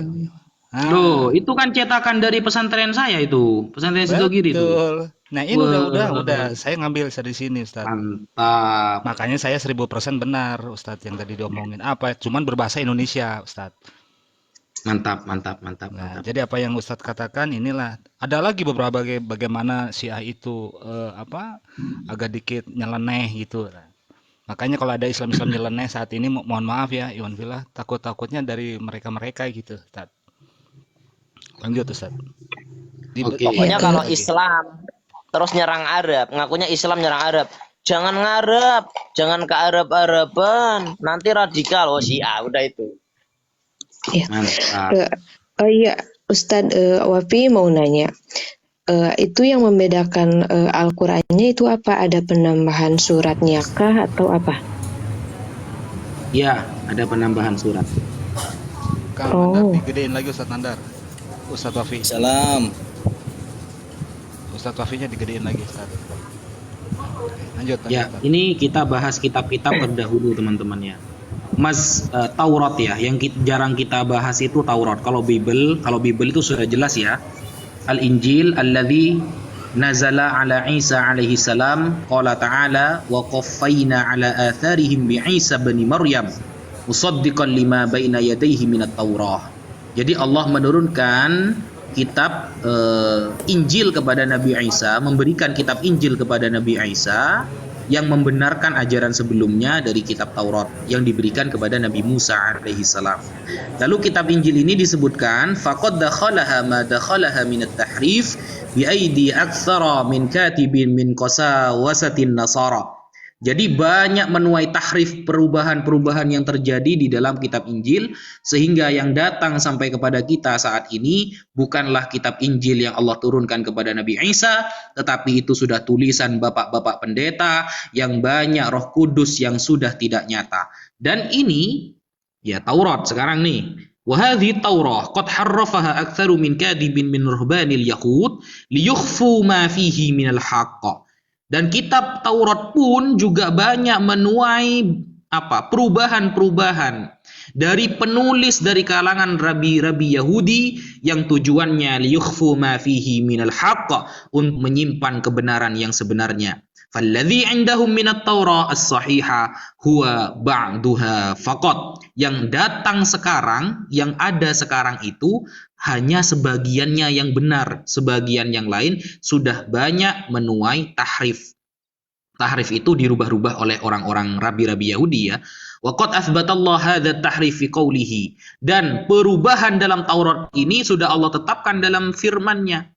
Speaker 1: Loh, itu kan cetakan dari pesantren saya itu, pesantren Sidogiri itu.
Speaker 5: Betul. Nah, ini
Speaker 1: Wah.
Speaker 5: udah saya ngambil dari sini, Ustadz.
Speaker 1: Mantap.
Speaker 5: Makanya saya 1000% benar, Ustadz, yang tadi diomongin. Cuman berbahasa Indonesia, Ustadz.
Speaker 1: Mantap.
Speaker 5: Nah, jadi apa yang Ustadz katakan inilah. Ada lagi beberapa bagaimana Syiah itu agak dikit nyeleneh gitu. Nah, makanya kalau ada Islam-Islam nyeleneh saat ini, mohon maaf ya, Iwan Villa, takutnya dari mereka gitu, Ustadz. Lanjut, Ustadz.
Speaker 1: Oke.
Speaker 2: Pokoknya
Speaker 4: Ya,
Speaker 2: kalau Islam terus nyerang Arab, ngakunya Islam nyerang Arab, jangan ngarep, jangan ke Arab-Araban, nanti radikal. Oh Syiah, udah itu.
Speaker 4: ya.
Speaker 1: Mantap.
Speaker 4: Oh iya, Ustadz Wafi mau nanya. Itu yang membedakan Al-Qur'annya itu apa? Ada penambahan suratnya kah atau apa?
Speaker 1: Ya, ada penambahan surat.
Speaker 5: Kang
Speaker 4: Oh.
Speaker 5: Nandar digedein lagi, Ustadz Nandar. Ustadz Wafi.
Speaker 7: Salam.
Speaker 5: Ustadz Wafinya digedein lagi, Ustadz. Lanjut,
Speaker 1: Ya,
Speaker 5: Ustadz.
Speaker 1: ini kita bahas kitab-kitab terdahulu, teman-teman ya. Taurat ya, yang jarang kita bahas itu Taurat. Kalau Bible itu sudah jelas ya. Al-Injil alladzi nazala ala Isa alaihi salam qala ta'ala wa qaffayna ala atharihim bi Isa bin Maryam musaddiqan lima baina yadayhi minat Taurah. Jadi Allah menurunkan kitab Injil kepada Nabi Isa, memberikan kitab Injil kepada Nabi Isa yang membenarkan ajaran sebelumnya dari kitab Taurat yang diberikan kepada Nabi Musa alaihi salam. Lalu kitab Injil ini disebutkan faqad dakhalaha ma dakhalaha min at-tahrif bi aidi aktsara min katibin min qasawasatin nasara. Jadi banyak menuai tahrif, perubahan-perubahan yang terjadi di dalam kitab Injil, sehingga yang datang sampai kepada kita saat ini bukanlah kitab Injil yang Allah turunkan kepada Nabi Isa, tetapi itu sudah tulisan bapak-bapak pendeta yang banyak Roh Kudus yang sudah tidak nyata. Dan ini ya Taurat sekarang nih. Wahadhi Taurah qad harrafaha aktsaru min kadibin min ruhbanil yahud liyukhfu ma fihi minal haqq. Dan kitab Taurat pun juga banyak menuai perubahan-perubahan dari penulis dari kalangan rabi-rabi Yahudi yang tujuannya liyukhfu ma fihi minal haqq, untuk menyimpan kebenaran yang sebenarnya. Falladzi 'indahum minat Taurah as-sahiha huwa ba'duha faqat. Yang datang sekarang, yang ada sekarang itu hanya sebagiannya yang benar, sebagian yang lain sudah banyak menuai tahrif. Tahrif itu dirubah-rubah oleh orang-orang rabi-rabi Yahudi ya. Wa qad athbatallahu hadza tahrif fi qoulihi. Dan perubahan dalam Taurat ini sudah Allah tetapkan dalam firman-Nya.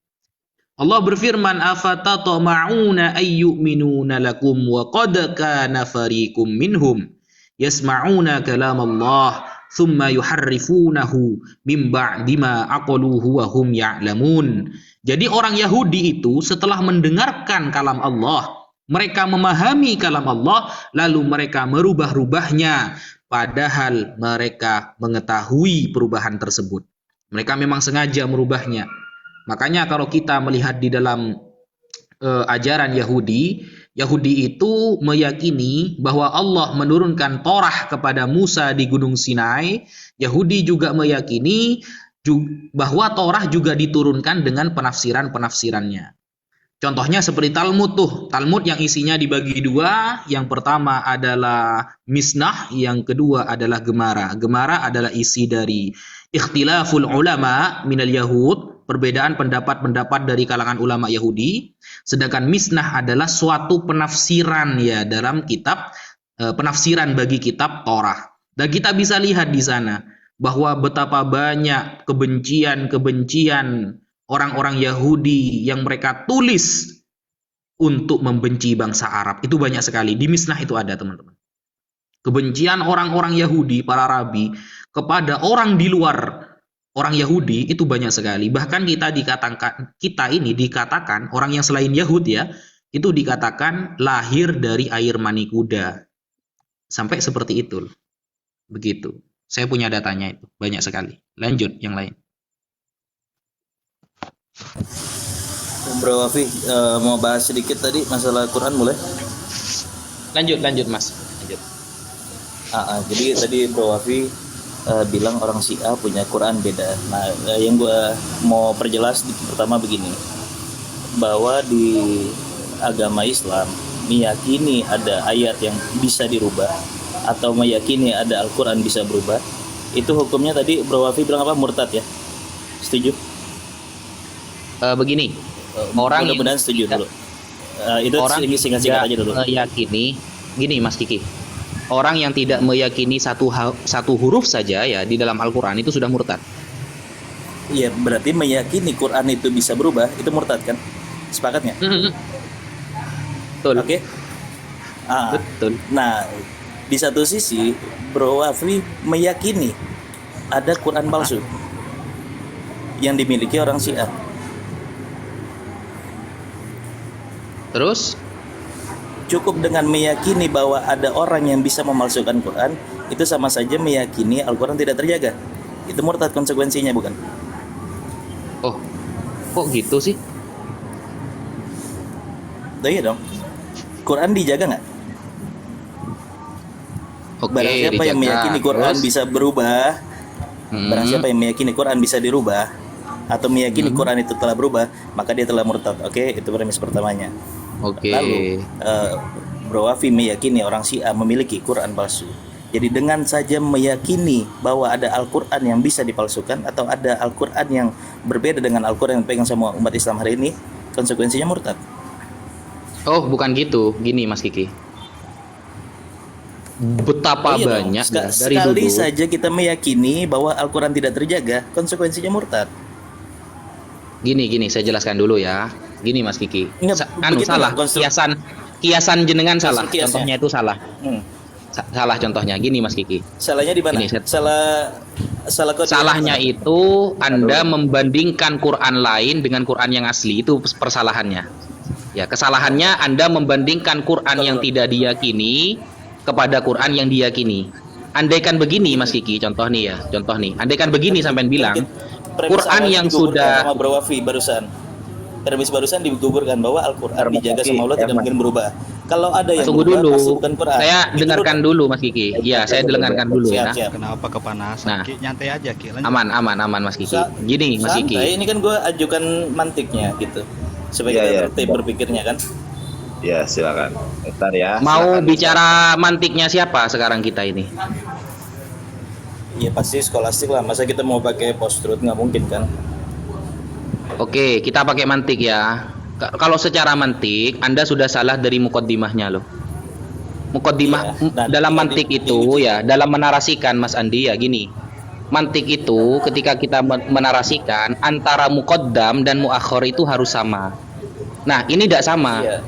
Speaker 1: Allah berfirman, afatatma'una ayyu'minuna lakum wa qad kana fariqum minhum yasma'una kalam Allah thumma yuharrifunahu min ba'di ma aqaluhu wa hum ya'lamun. Jadi orang Yahudi itu setelah mendengarkan kalam Allah, mereka memahami kalam Allah, lalu mereka merubah-rubahnya padahal mereka mengetahui perubahan tersebut. Mereka memang sengaja merubahnya. Makanya kalau kita melihat di dalam ajaran Yahudi, Yahudi itu meyakini bahwa Allah menurunkan Torah kepada Musa di Gunung Sinai. Yahudi juga meyakini bahwa Torah juga diturunkan dengan penafsiran-penafsirannya. Contohnya seperti Talmud tuh. Talmud yang isinya dibagi dua. Yang pertama adalah Misnah, yang kedua adalah Gemara. Gemara adalah isi dari ikhtilaful ulama minal Yahud, perbedaan pendapat-pendapat dari kalangan ulama Yahudi. Sedangkan Misnah adalah suatu penafsiran ya dalam kitab, penafsiran bagi kitab Torah. Dan kita bisa lihat di sana bahwa betapa banyak kebencian-kebencian orang-orang Yahudi yang mereka tulis untuk membenci bangsa Arab. Itu banyak sekali. Di Misnah itu ada, teman-teman. Kebencian orang-orang Yahudi, para rabi, kepada orang di luar orang Yahudi itu banyak sekali. Bahkan kita ini dikatakan orang yang selain Yahudi ya, itu dikatakan lahir dari air mani kuda. Sampai seperti itu. Begitu. Saya punya datanya itu, banyak sekali. Lanjut yang lain.
Speaker 7: Bro Wafi, mau bahas sedikit tadi masalah Quran, boleh?
Speaker 1: Lanjut Mas. Lanjut.
Speaker 7: Jadi tadi Bro Wafi bilang orang Syiah punya Quran beda. Nah, yang gue mau perjelas pertama begini, bahwa di agama Islam meyakini ada ayat yang bisa dirubah atau meyakini ada Al-Quran bisa berubah, itu hukumnya tadi Bro Wafi bilang apa? Murtad ya? Setuju?
Speaker 1: Begini, orang
Speaker 7: mudah-mudahan setuju dulu. Itu
Speaker 1: orang
Speaker 7: singkat-singkat aja dulu.
Speaker 1: Meyakini, gini Mas Kiki, orang yang tidak meyakini satu huruf saja ya di dalam Al-Quran itu sudah murtad.
Speaker 7: Iya, berarti meyakini Quran itu bisa berubah, itu murtad kan? Sepakat nggak?
Speaker 1: Betul.
Speaker 7: Oke.
Speaker 1: Betul.
Speaker 7: Nah, di satu sisi Bro Wafi meyakini ada Quran palsu yang dimiliki orang Syiah.
Speaker 1: Terus?
Speaker 7: Cukup dengan meyakini bahwa ada orang yang bisa memalsukan Quran, itu sama saja meyakini Al-Quran tidak terjaga. Itu murtad konsekuensinya, bukan?
Speaker 1: Oh, kok gitu sih?
Speaker 7: Iya dong. Quran dijaga nggak?
Speaker 1: Oke,
Speaker 7: Barang siapa yang
Speaker 1: dijaga.
Speaker 7: meyakini Quran
Speaker 1: Terus?
Speaker 7: bisa berubah, barang siapa yang meyakini Quran bisa dirubah, atau meyakini Quran itu telah berubah, maka dia telah murtad. Oke, itu premis pertamanya.
Speaker 1: Oke.
Speaker 7: Lalu Bro Wafi meyakini orang Syiah memiliki Quran palsu. Jadi dengan saja meyakini bahwa ada Al-Quran yang bisa dipalsukan atau ada Al-Quran yang berbeda dengan Al-Quran yang dipegang sama umat Islam hari ini, konsekuensinya murtad.
Speaker 1: Oh, bukan gitu. Gini Mas Kiki. Betapa
Speaker 7: Iya dong.
Speaker 1: banyak ya, dari
Speaker 7: Sekali
Speaker 1: dulu.
Speaker 7: saja kita meyakini bahwa Al-Quran tidak terjaga, konsekuensinya murtad.
Speaker 1: Gini, saya jelaskan dulu ya. Gini Mas Kiki.
Speaker 7: Enggak, begitu
Speaker 1: Salah.
Speaker 7: nggak konstruk-
Speaker 1: Kiasan jenengan salah.
Speaker 7: kiasnya.
Speaker 1: Contohnya itu salah.
Speaker 7: Hmm.
Speaker 1: Salah contohnya. Gini Mas Kiki.
Speaker 7: Salahnya di mana?
Speaker 1: Ini,
Speaker 7: Salah kode.
Speaker 1: Salahnya itu Anda membandingkan Quran lain dengan Quran yang asli. Itu persalahannya. Ya, kesalahannya Anda membandingkan Quran yang tidak diyakini kepada Quran yang diyakini. Andaikan begini Mas Kiki, contoh nih. Andaikan begini sampean bilang
Speaker 7: Premis
Speaker 1: Quran
Speaker 7: awal
Speaker 1: yang
Speaker 7: digugurkan
Speaker 1: sudah
Speaker 7: sama Bro Wafi barusan. Premis barusan digugurkan bahwa Al-Quran dijaga sama Allah tidak mungkin berubah. Kalau ada yang
Speaker 1: tunggu
Speaker 7: berubah,
Speaker 1: dulu.
Speaker 7: pasti bukan Quran.
Speaker 1: Saya
Speaker 7: Itu
Speaker 1: dengarkan dulu Mas Kiki. Iya, saya dengarkan dulu ya.
Speaker 7: Siap.
Speaker 5: Kenapa kepanasan?
Speaker 1: Nah.
Speaker 5: Ki, nyantai aja Ki. Lanjut.
Speaker 1: Aman Mas Kiki. Gini Mas Kiki.
Speaker 7: Santai, ini kan gue ajukan mantiknya gitu. Supaya
Speaker 6: Iya,
Speaker 7: kita
Speaker 6: iya.
Speaker 7: tertib berpikirnya kan.
Speaker 6: Ya, silakan. Bentar ya.
Speaker 1: Mau
Speaker 6: silakan.
Speaker 1: bicara mantiknya siapa sekarang kita ini?
Speaker 7: Ya pasti skolastik lah. Masa kita mau pakai post-truth, nggak mungkin kan.
Speaker 1: Oke, kita pakai mantik ya. Kalau secara mantik, Anda sudah salah dari mukaddimahnya loh. Mukaddimah
Speaker 7: Iya, nah,
Speaker 1: dalam
Speaker 7: tinggal
Speaker 1: mantik
Speaker 7: di-
Speaker 1: itu ya, dalam menarasikan Mas Andi ya gini. Mantik itu ketika kita menarasikan antara muqaddam dan muakhir itu harus sama. Nah, ini tidak sama.
Speaker 7: Iya.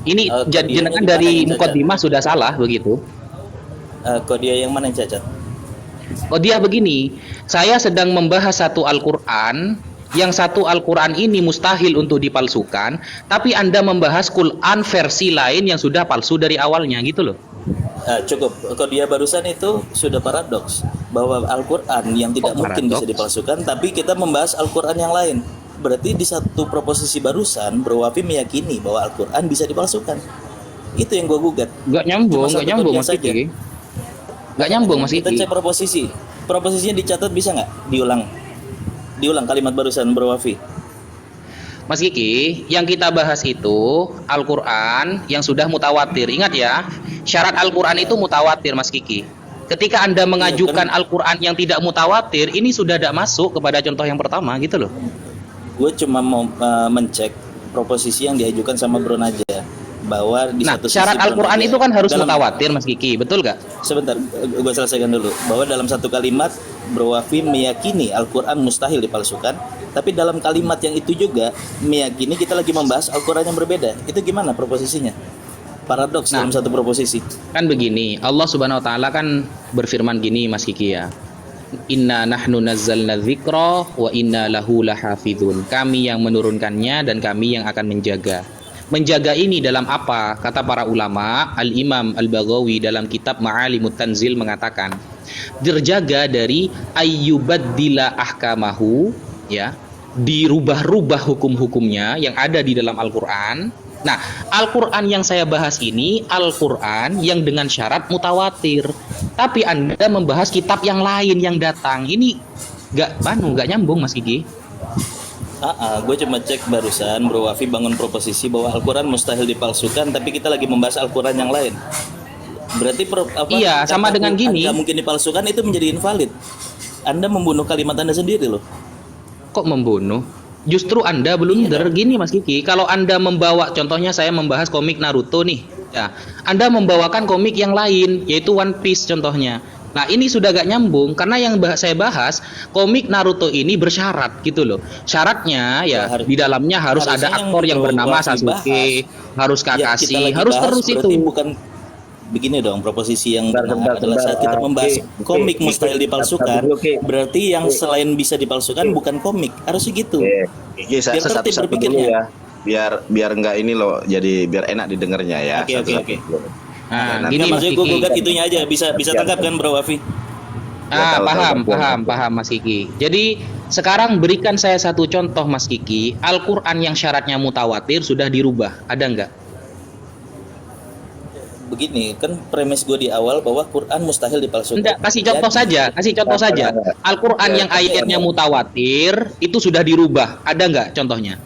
Speaker 1: Ini
Speaker 7: Kodiahnya
Speaker 1: jenengan
Speaker 7: di mana
Speaker 1: dari
Speaker 7: yang cacat?
Speaker 1: mukaddimah sudah salah begitu.
Speaker 7: Kok dia yang mana yang cacat?
Speaker 1: Oh dia begini, saya sedang membahas satu Al-Quran, yang satu Al-Quran ini mustahil untuk dipalsukan, tapi Anda membahas Quran versi lain yang sudah palsu dari awalnya gitu loh.
Speaker 7: Cukup. Kok dia barusan itu sudah paradoks bahwa Al-Quran yang tidak
Speaker 1: Kok
Speaker 7: mungkin bisa
Speaker 1: paradoks?
Speaker 7: dipalsukan, tapi kita membahas Al-Quran yang lain. Berarti di satu proposisi barusan, Bro Wafi meyakini bahwa Al-Quran bisa dipalsukan. Itu yang gue gugat.
Speaker 1: Nggak nyambung,
Speaker 7: Cuma satu
Speaker 1: nggak nyambung
Speaker 7: kodiah
Speaker 1: Mas
Speaker 7: saja.
Speaker 1: Kiki. Nggak nyambung Mas
Speaker 7: Kita
Speaker 1: Kiki.
Speaker 7: cek proposisi. Proposisinya dicatat bisa nggak? Diulang kalimat barusan Bro Wafi.
Speaker 1: Mas Kiki, yang kita bahas itu Al-Quran yang sudah mutawatir. Ingat ya, syarat Al-Quran itu mutawatir Mas Kiki. Ketika Anda mengajukan Al-Quran yang tidak mutawatir, ini sudah tidak masuk kepada contoh yang pertama gitu loh.
Speaker 7: Gue cuma mau mencek proposisi yang diajukan sama Bro Naja bahwa di
Speaker 1: Nah,
Speaker 7: satu sisi
Speaker 1: syarat
Speaker 7: Bro
Speaker 1: Al-Quran
Speaker 7: Naja
Speaker 1: itu kan harus
Speaker 7: dalam-
Speaker 1: mutawatir Mas Kiki, betul gak?
Speaker 7: Sebentar, gue selesaikan dulu. Bahwa dalam satu kalimat Bro Wafi meyakini Al-Quran mustahil dipalsukan, tapi dalam kalimat yang itu juga meyakini kita lagi membahas Al-Quran yang berbeda. Itu gimana proposisinya? Paradoks
Speaker 1: Nah.
Speaker 7: dalam satu proposisi.
Speaker 1: Kan begini, Allah Subhanahu wa taala kan berfirman gini Mas Kiki ya. Inna nahnu nazzalna dzikra wa inna lahu lahafizun. Kami yang menurunkannya dan kami yang akan menjaga. Menjaga ini dalam apa? Kata para ulama, Al-Imam Al-Baghawi dalam kitab Ma'alimut Tanzil mengatakan, terjaga dari ayyubaddila ahkamahu, ya, dirubah-rubah hukum-hukumnya yang ada di dalam Al-Qur'an. Nah, Al-Quran yang saya bahas ini Al-Quran yang dengan syarat mutawatir. Tapi Anda membahas kitab yang lain yang datang. Ini nggak nyambung Mas Gigi.
Speaker 7: Gue cuma cek barusan Bro Wafi bangun proposisi bahwa Al-Quran mustahil dipalsukan, tapi kita lagi membahas Al-Quran yang lain. Berarti
Speaker 1: Iya, sama dengan gini.
Speaker 7: Nggak mungkin dipalsukan itu menjadi invalid. Anda membunuh kalimat Anda sendiri loh.
Speaker 1: Kok membunuh? Justru Anda blunder gini Mas Kiki. Kalau Anda membawa, contohnya saya membahas komik Naruto nih, ya, Anda membawakan komik yang lain, yaitu One Piece contohnya. Nah ini sudah gak nyambung karena yang saya bahas komik Naruto ini bersyarat gitu loh. Syaratnya ya di dalamnya harus ada
Speaker 7: harusnya
Speaker 1: aktor yang
Speaker 7: Bro
Speaker 1: bernama
Speaker 7: Wafi
Speaker 1: Sasuke, harus
Speaker 7: Ya, kita
Speaker 1: Kakashi,
Speaker 7: lagi
Speaker 1: harus
Speaker 7: bahas
Speaker 1: terus
Speaker 7: berarti
Speaker 1: itu.
Speaker 7: bukan begini dong, proposisi yang benar adalah saat kita membahas komik mustahil dipalsukan, berarti yang selain bisa dipalsukan bukan komik, harusnya gitu.
Speaker 6: Iki saya
Speaker 7: Biar tertib
Speaker 6: satu-satu dulu
Speaker 7: berpikirnya.
Speaker 6: ya. Biar enggak ini loh, jadi biar enak didengarnya ya.
Speaker 7: Oke.
Speaker 6: Satu-satu dulu.
Speaker 1: Nah,
Speaker 6: nanti
Speaker 1: gini Mas
Speaker 7: Maksudnya gue
Speaker 1: Kiki.
Speaker 7: gugat itunya aja, bisa tangkap kan Bro Wafi?
Speaker 1: Paham Mas Kiki. Jadi sekarang berikan saya satu contoh Mas Kiki, Al-Quran yang syaratnya mutawatir sudah dirubah, ada nggak?
Speaker 7: begini, kan premis gue di awal bahwa Quran mustahil dipalsukan.
Speaker 1: Enggak, kasih contoh saja, kasih contoh saja. Al-Quran yang ayatnya mutawatir itu sudah dirubah. Ada nggak contohnya?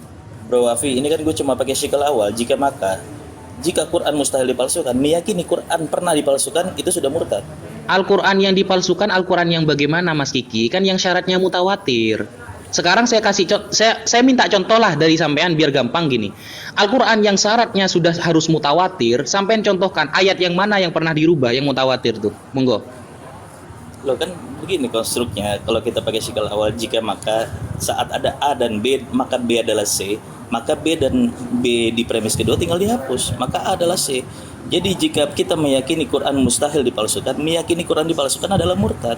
Speaker 7: Bro Wafi, ini kan gue cuma pakai sikal awal. Jika Quran mustahil dipalsukan, meyakini Quran pernah dipalsukan, itu sudah murtad.
Speaker 1: Al-Quran yang dipalsukan, Al-Quran yang bagaimana Mas Kiki? Kan yang syaratnya mutawatir. Sekarang saya kasih saya minta contoh lah dari sampean biar gampang gini. Al-Quran yang syaratnya sudah harus mutawatir, sampean contohkan ayat yang mana yang pernah dirubah yang mutawatir tuh. Monggo.
Speaker 7: Loh kan begini konstruknya, kalau kita pakai sikal awal, jika maka saat ada A dan B, maka B adalah C, maka B dan B di premis kedua tinggal dihapus, maka A adalah C. Jadi jika kita meyakini Quran mustahil dipalsukan, meyakini Quran dipalsukan adalah murtad.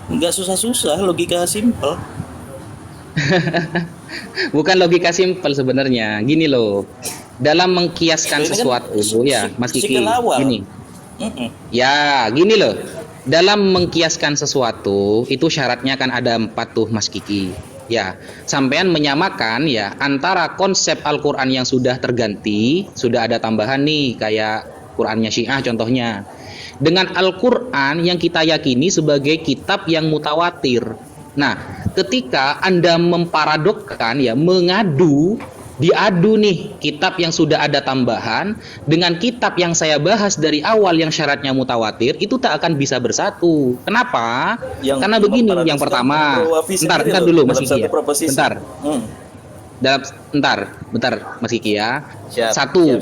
Speaker 7: Nggak susah-susah, logika simple.
Speaker 1: Bukan logika simpel sebenarnya. Gini loh. Dalam mengkiaskan
Speaker 7: Ini kan
Speaker 1: sesuatu ya, Mas Kiki.
Speaker 7: sikal awal.
Speaker 1: Gini. Ya, gini loh. Dalam mengkiaskan sesuatu itu syaratnya kan ada 4 tuh Mas Kiki. Ya, sampean menyamakan ya antara konsep Al-Qur'an yang sudah terganti, sudah ada tambahan nih kayak Qur'annya Syiah contohnya, dengan Al-Qur'an yang kita yakini sebagai kitab yang mutawatir. Nah, ketika Anda memparadokkan ya, diadu nih kitab yang sudah ada tambahan dengan kitab yang saya bahas dari awal yang syaratnya mutawatir, itu tak akan bisa bersatu. Kenapa? Karena begini, yang pertama, bentar dulu Mas Kiki ya. Bentar Mas Kiki ya. Satu,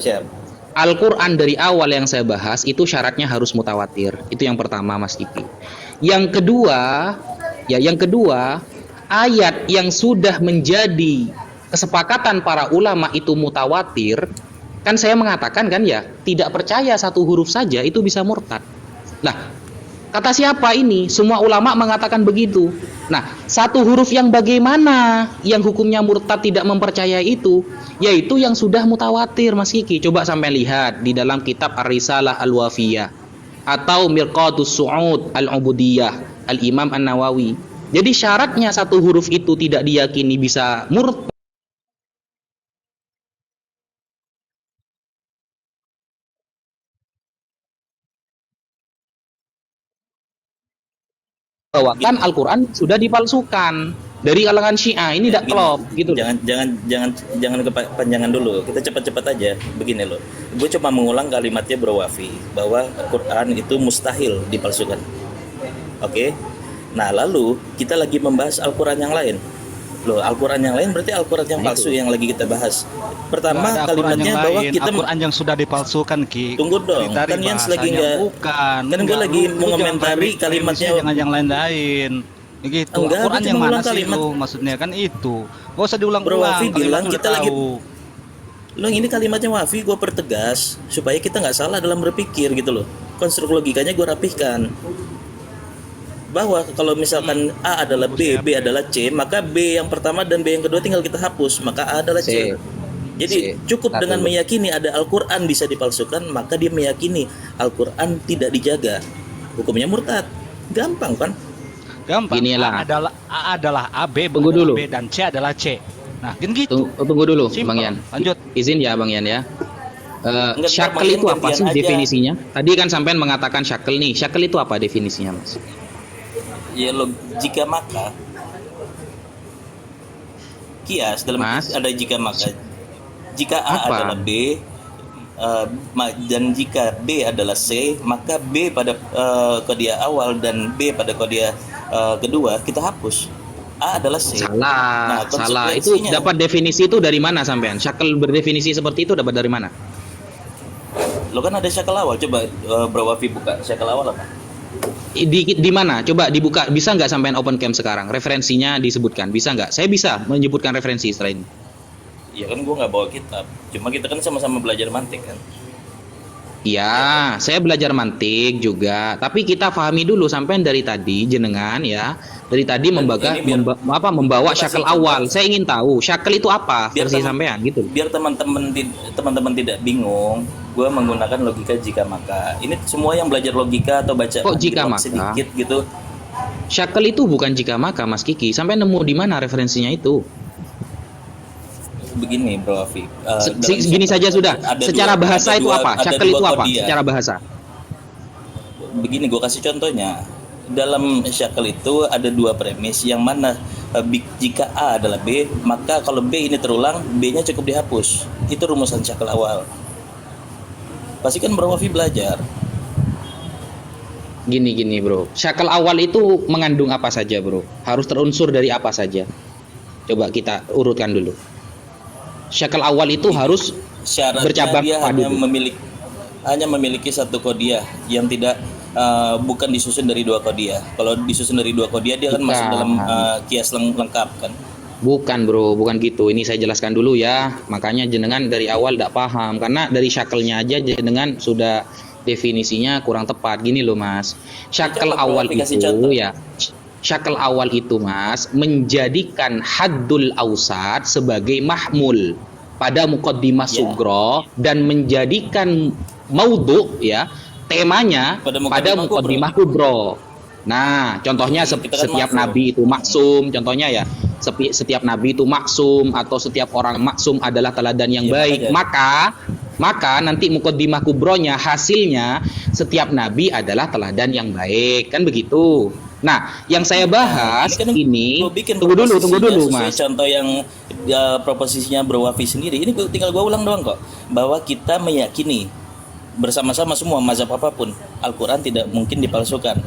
Speaker 1: Al-Quran dari awal yang saya bahas itu syaratnya harus mutawatir. Itu yang pertama Mas Kiki. Yang kedua, ayat yang sudah menjadi kesepakatan para ulama itu mutawatir, kan saya mengatakan kan ya, tidak percaya satu huruf saja itu bisa murtad. Nah, kata siapa ini? Semua ulama mengatakan begitu. Nah, satu huruf yang bagaimana yang hukumnya murtad tidak mempercayai itu? Yaitu yang sudah mutawatir Mas Kiki. Coba sampai lihat di dalam kitab Ar-Risalah Al-Wafiyah atau Mirqatus Su'ud Al-Ubudiyah Al-Imam An-Nawawi. Jadi syaratnya satu huruf itu tidak diyakini bisa murtad bahwakan Al-Quran sudah dipalsukan dari kalangan Syiah. Ini tidak klop gitu.
Speaker 7: Jangan kepanjangan dulu. Kita cepat-cepat aja. Begini loh. Gue cuma mengulang kalimatnya Bro Wafi bahwa Quran itu mustahil dipalsukan. Oke. Nah, lalu kita lagi membahas Al-Quran yang lain. Loh, Al-Quran yang lain berarti Al-Quran yang palsu yang lagi kita bahas. Pertama kalimatnya bahwa kita
Speaker 5: Al-Quran yang sudah dipalsukan, Ki.
Speaker 7: Tunggu dong, kan yang lagi nggak.
Speaker 5: Bukan.
Speaker 7: Kan gue lagi mengomentari kalimatnya.
Speaker 5: Jangan yang lain-lain. Begitu.
Speaker 7: Enggak,
Speaker 5: Al-Quran yang mana sih itu? Maksudnya kan itu. Gak usah diulang-ulang.
Speaker 7: Bro Wafi bilang kita lagi.
Speaker 5: Lo
Speaker 7: Ini kalimatnya Wafi gue pertegas supaya kita nggak salah dalam berpikir gitu loh. Konstruk logikanya gue rapihkan. Bahwa kalau misalkan A adalah B, B adalah C, maka B yang pertama dan B yang kedua tinggal kita hapus, maka A adalah C. Jadi cukup dengan meyakini ada Al-Quran bisa dipalsukan, maka dia meyakini Al-Quran tidak dijaga. Hukumnya murtad. Gampang kan?
Speaker 5: Gampang.
Speaker 1: Inilah.
Speaker 5: A adalah A, B
Speaker 1: Tunggu dulu.
Speaker 5: B dan C adalah C. Nah, kan gitu.
Speaker 1: Tunggu dulu
Speaker 5: Simple.
Speaker 1: Bang Yan.
Speaker 5: Lanjut.
Speaker 1: Izin ya Bang Yan ya.
Speaker 7: Enggak,
Speaker 1: Syakel itu apa sih
Speaker 7: aja.
Speaker 1: definisinya? Tadi kan sampean mengatakan syakel nih. Syakel itu apa definisinya, Mas?
Speaker 7: Ya lo jika maka kias dalam
Speaker 1: Mas?
Speaker 7: ada jika maka. Jika A
Speaker 1: Apa?
Speaker 7: adalah B dan jika B adalah C, maka B pada kodiah awal dan B pada kodiah kedua kita hapus. A adalah C.
Speaker 1: Salah. Itu
Speaker 7: konsekuensinya-
Speaker 1: dapat definisi itu dari mana sampean? Syakel berdefinisi seperti itu dapat dari mana?
Speaker 7: Lo kan ada syakal awal, coba Bro Wafi buka syakal awal apa?
Speaker 1: Di mana? Coba dibuka. Bisa nggak sampean open cam sekarang? Referensinya disebutkan. Bisa nggak? Saya bisa menyebutkan referensi setelah ini.
Speaker 7: Ya kan gue nggak bawa kitab, cuma kita kan sama-sama belajar mantik kan.
Speaker 1: Iya, saya belajar mantik juga. Tapi kita pahami dulu sampean dari tadi jenengan ya. Dari tadi membawa syakel awal. Saya ingin tahu syakel itu apa
Speaker 7: Biar
Speaker 1: versi
Speaker 7: teman-
Speaker 1: sampean gitu.
Speaker 7: Biar teman-teman tidak bingung, gue menggunakan logika jika maka. Ini semua yang belajar logika atau baca
Speaker 1: Kok jika
Speaker 7: blog
Speaker 1: maka?
Speaker 7: sedikit gitu.
Speaker 1: Syakel itu bukan jika maka Mas Kiki. Sampai nemu di mana referensinya itu?
Speaker 7: begini Bro Afi.
Speaker 1: Gini saja sudah. Secara bahasa itu apa? Syakel itu apa?
Speaker 7: Qadiyah.
Speaker 1: Secara bahasa.
Speaker 7: Begini gue kasih contohnya. Dalam syakel itu ada dua premis, yang mana jika A adalah B, maka kalau B ini terulang, B-nya cukup dihapus. Itu rumusan syakel awal. Pasti kan Bro Wafi belajar.
Speaker 1: Gini bro, syakel awal itu mengandung apa saja bro? Harus terunsur dari apa saja? Coba kita urutkan dulu. Syakel awal itu harus
Speaker 7: Syaratnya
Speaker 1: bercabang
Speaker 7: dia
Speaker 1: padu.
Speaker 7: hanya memiliki satu kodiah yang tidak bukan disusun dari dua kodiah. Kalau disusun dari dua kodiah dia kan masuk dalam kias lengkap kan.
Speaker 1: Bukan bro, bukan gitu. Ini saya jelaskan dulu ya. Makanya jenengan dari awal tidak paham. Karena dari syakelnya aja jenengan sudah definisinya kurang tepat. Gini loh mas. Syakel
Speaker 7: Coba,
Speaker 1: awal
Speaker 7: Bro, kasih
Speaker 1: itu
Speaker 7: contoh.
Speaker 1: ya. Syakel awal itu mas menjadikan haddul ausat sebagai mahmul pada muqaddimah
Speaker 7: Ya.
Speaker 1: sugro dan menjadikan maudhu ya temanya
Speaker 7: Pada
Speaker 1: pada
Speaker 7: muqaddimah
Speaker 1: muqaddimah kubro. Nah, contohnya
Speaker 7: Kita kan
Speaker 1: setiap
Speaker 7: maksum.
Speaker 1: nabi itu maksum, contohnya ya, setiap nabi itu maksum atau setiap orang maksum adalah teladan yang
Speaker 7: Ya,
Speaker 1: baik. Maka nanti muqaddimah kubronya hasilnya setiap nabi adalah teladan yang baik, kan begitu. Nah, yang saya bahas ini,
Speaker 7: gua bikin
Speaker 1: tunggu dulu
Speaker 7: proposisinya sesuai
Speaker 1: mas.
Speaker 7: contoh yang proposisinya Bro Wafi sendiri. Ini tinggal gua ulang doang kok, bahwa kita meyakini bersama-sama semua mazhab apapun Al-Quran tidak mungkin dipalsukan.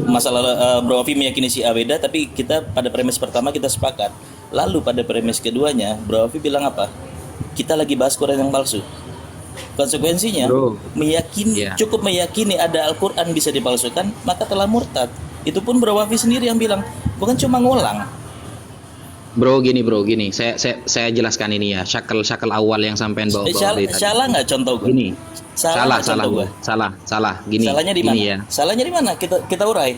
Speaker 7: Masalah Bro Wafi meyakini si Aweda, tapi kita pada premis pertama kita sepakat. Lalu pada premis keduanya Bro Wafi bilang apa? Kita lagi bahas Quran yang palsu. Konsekuensinya
Speaker 1: Bro.
Speaker 7: meyakini,
Speaker 1: Iya.
Speaker 7: cukup meyakini ada Al-Quran bisa dipalsukan, maka telah murtad. Itu pun Bro Wafi sendiri yang bilang, bukan cuma ngulang.
Speaker 1: Bro, gini. Saya jelaskan ini ya. Syakel awal yang sampean bawa tadi.
Speaker 7: Salah nggak contoh gue?
Speaker 1: Gini.
Speaker 7: Salah
Speaker 1: Salah,
Speaker 7: contoh gue.
Speaker 1: salah. Gini.
Speaker 7: Salahnya di mana?
Speaker 1: Gini ya.
Speaker 7: Salahnya di mana? Kita urai.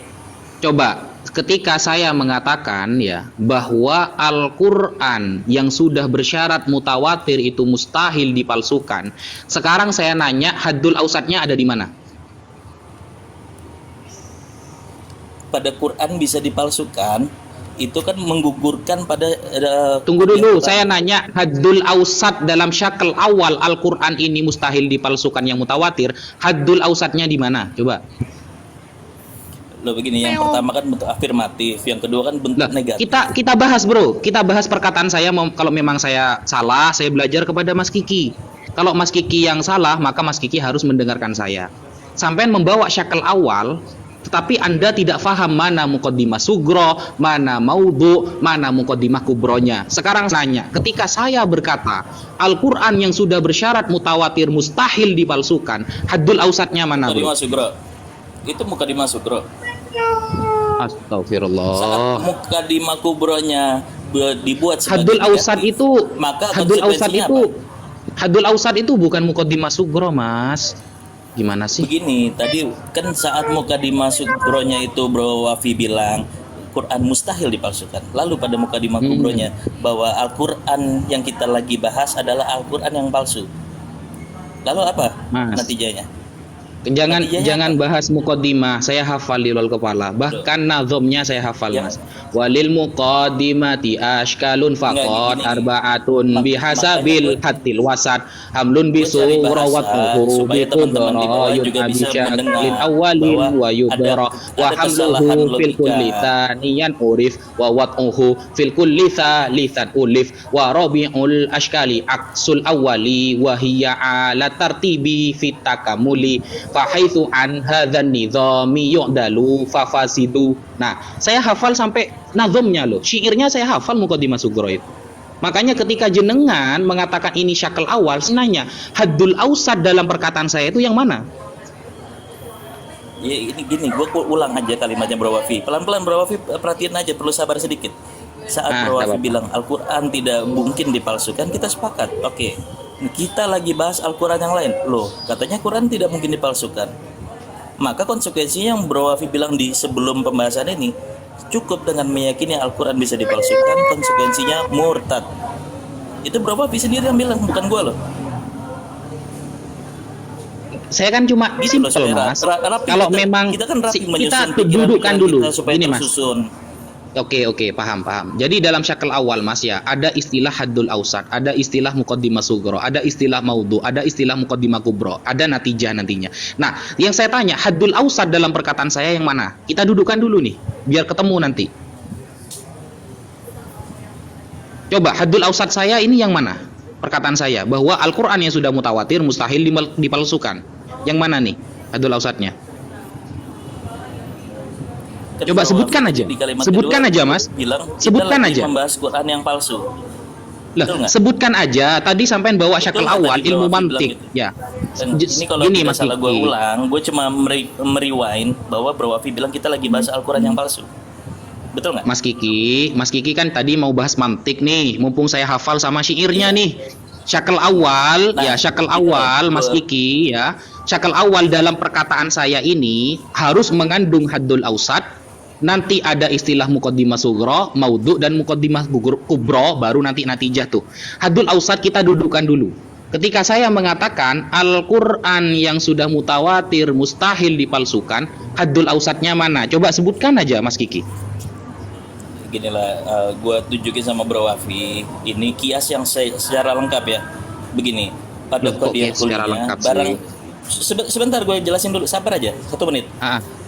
Speaker 1: Coba, ketika saya mengatakan ya bahwa Al-Qur'an yang sudah bersyarat mutawatir itu mustahil dipalsukan, sekarang saya nanya haddul ausatnya ada di mana?
Speaker 7: Pada Quran bisa dipalsukan, itu kan menggugurkan pada
Speaker 1: Tunggu dulu,
Speaker 7: yang
Speaker 1: saya nanya haddul ausat dalam syakel awal Al-Qur'an ini mustahil dipalsukan yang mutawatir, haddul ausatnya di mana? Coba.
Speaker 7: Loh begini, yang pertama kan bentuk afirmatif, yang kedua kan bentuk
Speaker 1: Lah,
Speaker 7: negatif.
Speaker 1: kita bahas bro, kita bahas perkataan saya. Kalau memang saya salah, saya belajar kepada Mas Kiki. Kalau Mas Kiki yang salah, maka Mas Kiki harus mendengarkan saya. Sampai membawa syakel awal, tetapi Anda tidak faham mana muqaddimah sugro, mana maudhu, mana muqaddimah kubronya. Sekarang nanya, ketika saya berkata Al-Quran yang sudah bersyarat mutawatir mustahil dipalsukan, haddul ausatnya mana bro?
Speaker 7: Mukadimah Sugro. Itu Mukadimah Sugro. Saat
Speaker 1: Astagfirullah.
Speaker 7: Mukadimah Kubronya dibuat sebagai
Speaker 1: Haddul ausat
Speaker 7: negatif,
Speaker 1: itu
Speaker 7: maka
Speaker 1: haddul ausat
Speaker 7: konsekuensinya
Speaker 1: itu
Speaker 7: apa?
Speaker 1: haddul ausat itu bukan muqaddimah sugro mas. Gimana sih?
Speaker 7: Begini, tadi kan saat Mukadimah Sugronya itu Bro Wafi bilang Quran mustahil dipalsukan. Lalu pada Mukadimah Kubronya bahwa Al-Quran yang kita lagi bahas adalah Al-Quran yang palsu. Lalu apa
Speaker 1: Mas.
Speaker 7: natijanya?
Speaker 1: Jangan bahas muqaddimah, saya hafal di luar kepala. Bahkan nazomnya saya hafal
Speaker 7: Ya.
Speaker 1: mas. Walil muqaddimati ashkalun faqad
Speaker 7: gini.
Speaker 1: arba'atun bihasabil hatil wasat hamlun
Speaker 7: Gua cari
Speaker 1: bisura wa
Speaker 7: bahasa,
Speaker 1: tuhuru
Speaker 7: supaya teman-teman di bawah
Speaker 1: biqudra
Speaker 7: juga bisa
Speaker 1: yun
Speaker 7: mendengar
Speaker 1: abisyaklin awalin
Speaker 7: bahwa
Speaker 1: wa yudara wa
Speaker 7: ada kesalahan
Speaker 1: hamluhu fil
Speaker 7: logika.
Speaker 1: kulli thaniyan urif wa wat'uhu fil kulli thalithan ulif wa rabi'ul ashkali aksul awali wa hiya ala tartibi fit takamuli fahaitsu an hadzan nizami yu'dalu fafasidu. Nah, saya hafal sampai nazomnya loh. Syairnya saya hafal Muqaddimah Sugro itu. Makanya ketika jenengan mengatakan ini syakel awal, senanya haddul ausad dalam perkataan saya itu yang mana?
Speaker 7: Ya ini gini, gue ulang aja kalimatnya Bro Wafi. Pelan-pelan Bro Wafi, perhatiin aja, perlu sabar sedikit. Saat Bro
Speaker 1: tak
Speaker 7: Wafi
Speaker 1: apa-apa.
Speaker 7: bilang Al-Quran tidak mungkin dipalsukan, kita sepakat. Oke, kita lagi bahas Al-Quran yang lain. Loh, katanya Quran tidak mungkin dipalsukan. Maka konsekuensinya yang Bro Wafi bilang di sebelum pembahasan ini, cukup dengan meyakini Al-Quran bisa dipalsukan, konsekuensinya murtad. Itu Bro Wafi sendiri yang bilang, bukan gue loh.
Speaker 1: Saya kan cuma
Speaker 7: Gitu loh,
Speaker 1: simpel
Speaker 7: supaya
Speaker 1: mas.
Speaker 7: rapi.
Speaker 1: Kalau
Speaker 7: Kita-
Speaker 1: memang
Speaker 7: kita kan rapi
Speaker 1: kita
Speaker 7: menyusun pikiran-pikiran
Speaker 1: dudukkan dulu.
Speaker 7: kita supaya
Speaker 1: Gini mas.
Speaker 7: tersusun.
Speaker 1: Oke, paham. Jadi dalam syakal awal Mas ya, ada istilah haddul ausat, ada istilah muqaddimah sugro, ada istilah maudhu, ada istilah muqaddimah kubro, ada natijah nantinya. Nah, yang saya tanya, haddul ausat dalam perkataan saya yang mana? Kita dudukan dulu nih, biar ketemu nanti. Coba haddul ausat saya ini yang mana? Perkataan saya bahwa Al-Qur'an yang sudah mutawatir mustahil dipalsukan. Yang mana nih haddul ausatnya? Coba sebutkan aja. Sebutkan aja, Mas. Sebutkan aja.
Speaker 7: Membahas Quran yang palsu.
Speaker 1: Lah, sebutkan aja. Tadi sampean bawa syakal awal ilmu mantik.
Speaker 7: Gitu.
Speaker 1: Ya.
Speaker 7: Ini kalau
Speaker 1: Gini,
Speaker 7: tidak
Speaker 1: Mas
Speaker 7: salah gue
Speaker 1: Kiki.
Speaker 7: ulang, gue cuma merewind bahwa Bro Wafi bilang kita lagi bahas Al-Quran yang palsu. Betul nggak?
Speaker 1: Mas Kiki kan tadi mau bahas mantik nih. Mumpung saya hafal sama syairnya nih. Syakal awal,
Speaker 7: Nah,
Speaker 1: ya syakal
Speaker 7: itu
Speaker 1: awal,
Speaker 7: loh.
Speaker 1: Mas Kiki ya. Syakal awal dalam perkataan saya ini harus mengandung haddul ausat. Nanti ada istilah muqaddimah sugro, maudhu, dan muqaddimah kubro, baru nanti natijah tuh. Haddul ausat kita dudukkan dulu. Ketika saya mengatakan Al-Quran yang sudah mutawatir mustahil dipalsukan, haddul ausatnya mana? Coba sebutkan aja Mas Kiki.
Speaker 7: Ginilah, gue tunjukin sama Bro Wafi. Ini kias yang secara lengkap ya. Begini, pada
Speaker 1: Loh, kok
Speaker 7: kodiah
Speaker 1: kias secara
Speaker 7: kulinya,
Speaker 1: lengkap sih?
Speaker 7: barang sebentar gue jelasin dulu, sabar aja, 1 menit.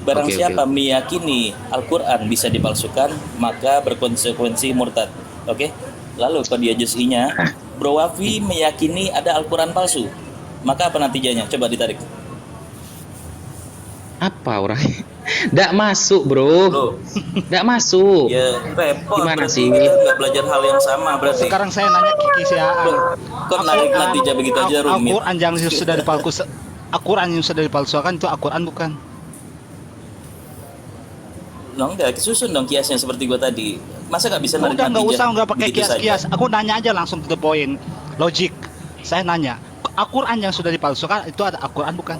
Speaker 7: Barang
Speaker 1: Oke,
Speaker 7: siapa
Speaker 1: oke.
Speaker 7: meyakini Al-Quran bisa dipalsukan, maka berkonsekuensi murtad. Oke? Lalu kodiah juz'inya, Bro Wafi meyakini ada Al-Quran palsu, maka apa natijanya? Coba ditarik.
Speaker 1: Apa orang? Nggak masuk, bro.
Speaker 7: Loh,
Speaker 1: Nggak masuk.
Speaker 7: ya repot.
Speaker 1: Gimana
Speaker 7: berarti
Speaker 1: sih?
Speaker 7: kita nggak belajar hal yang sama berarti.
Speaker 5: Sekarang saya nanya Kiki si Aan.
Speaker 7: Kok narik natijah begitu aja rumit?
Speaker 5: Al-Quran yang sudah dipalsukan, Al-Quran yang sudah dipalsukan itu Al-Quran bukan?
Speaker 7: No, enggak, susun dong kiasnya seperti gua tadi. Masa nggak bisa narik
Speaker 5: Udah nggak
Speaker 7: natijah
Speaker 5: usah, nggak pakai
Speaker 7: begitu saja?
Speaker 5: kias-kias. Aku nanya aja langsung to the point. Logik. Saya nanya, Al-Quran yang sudah dipalsukan itu ada Al-Quran bukan?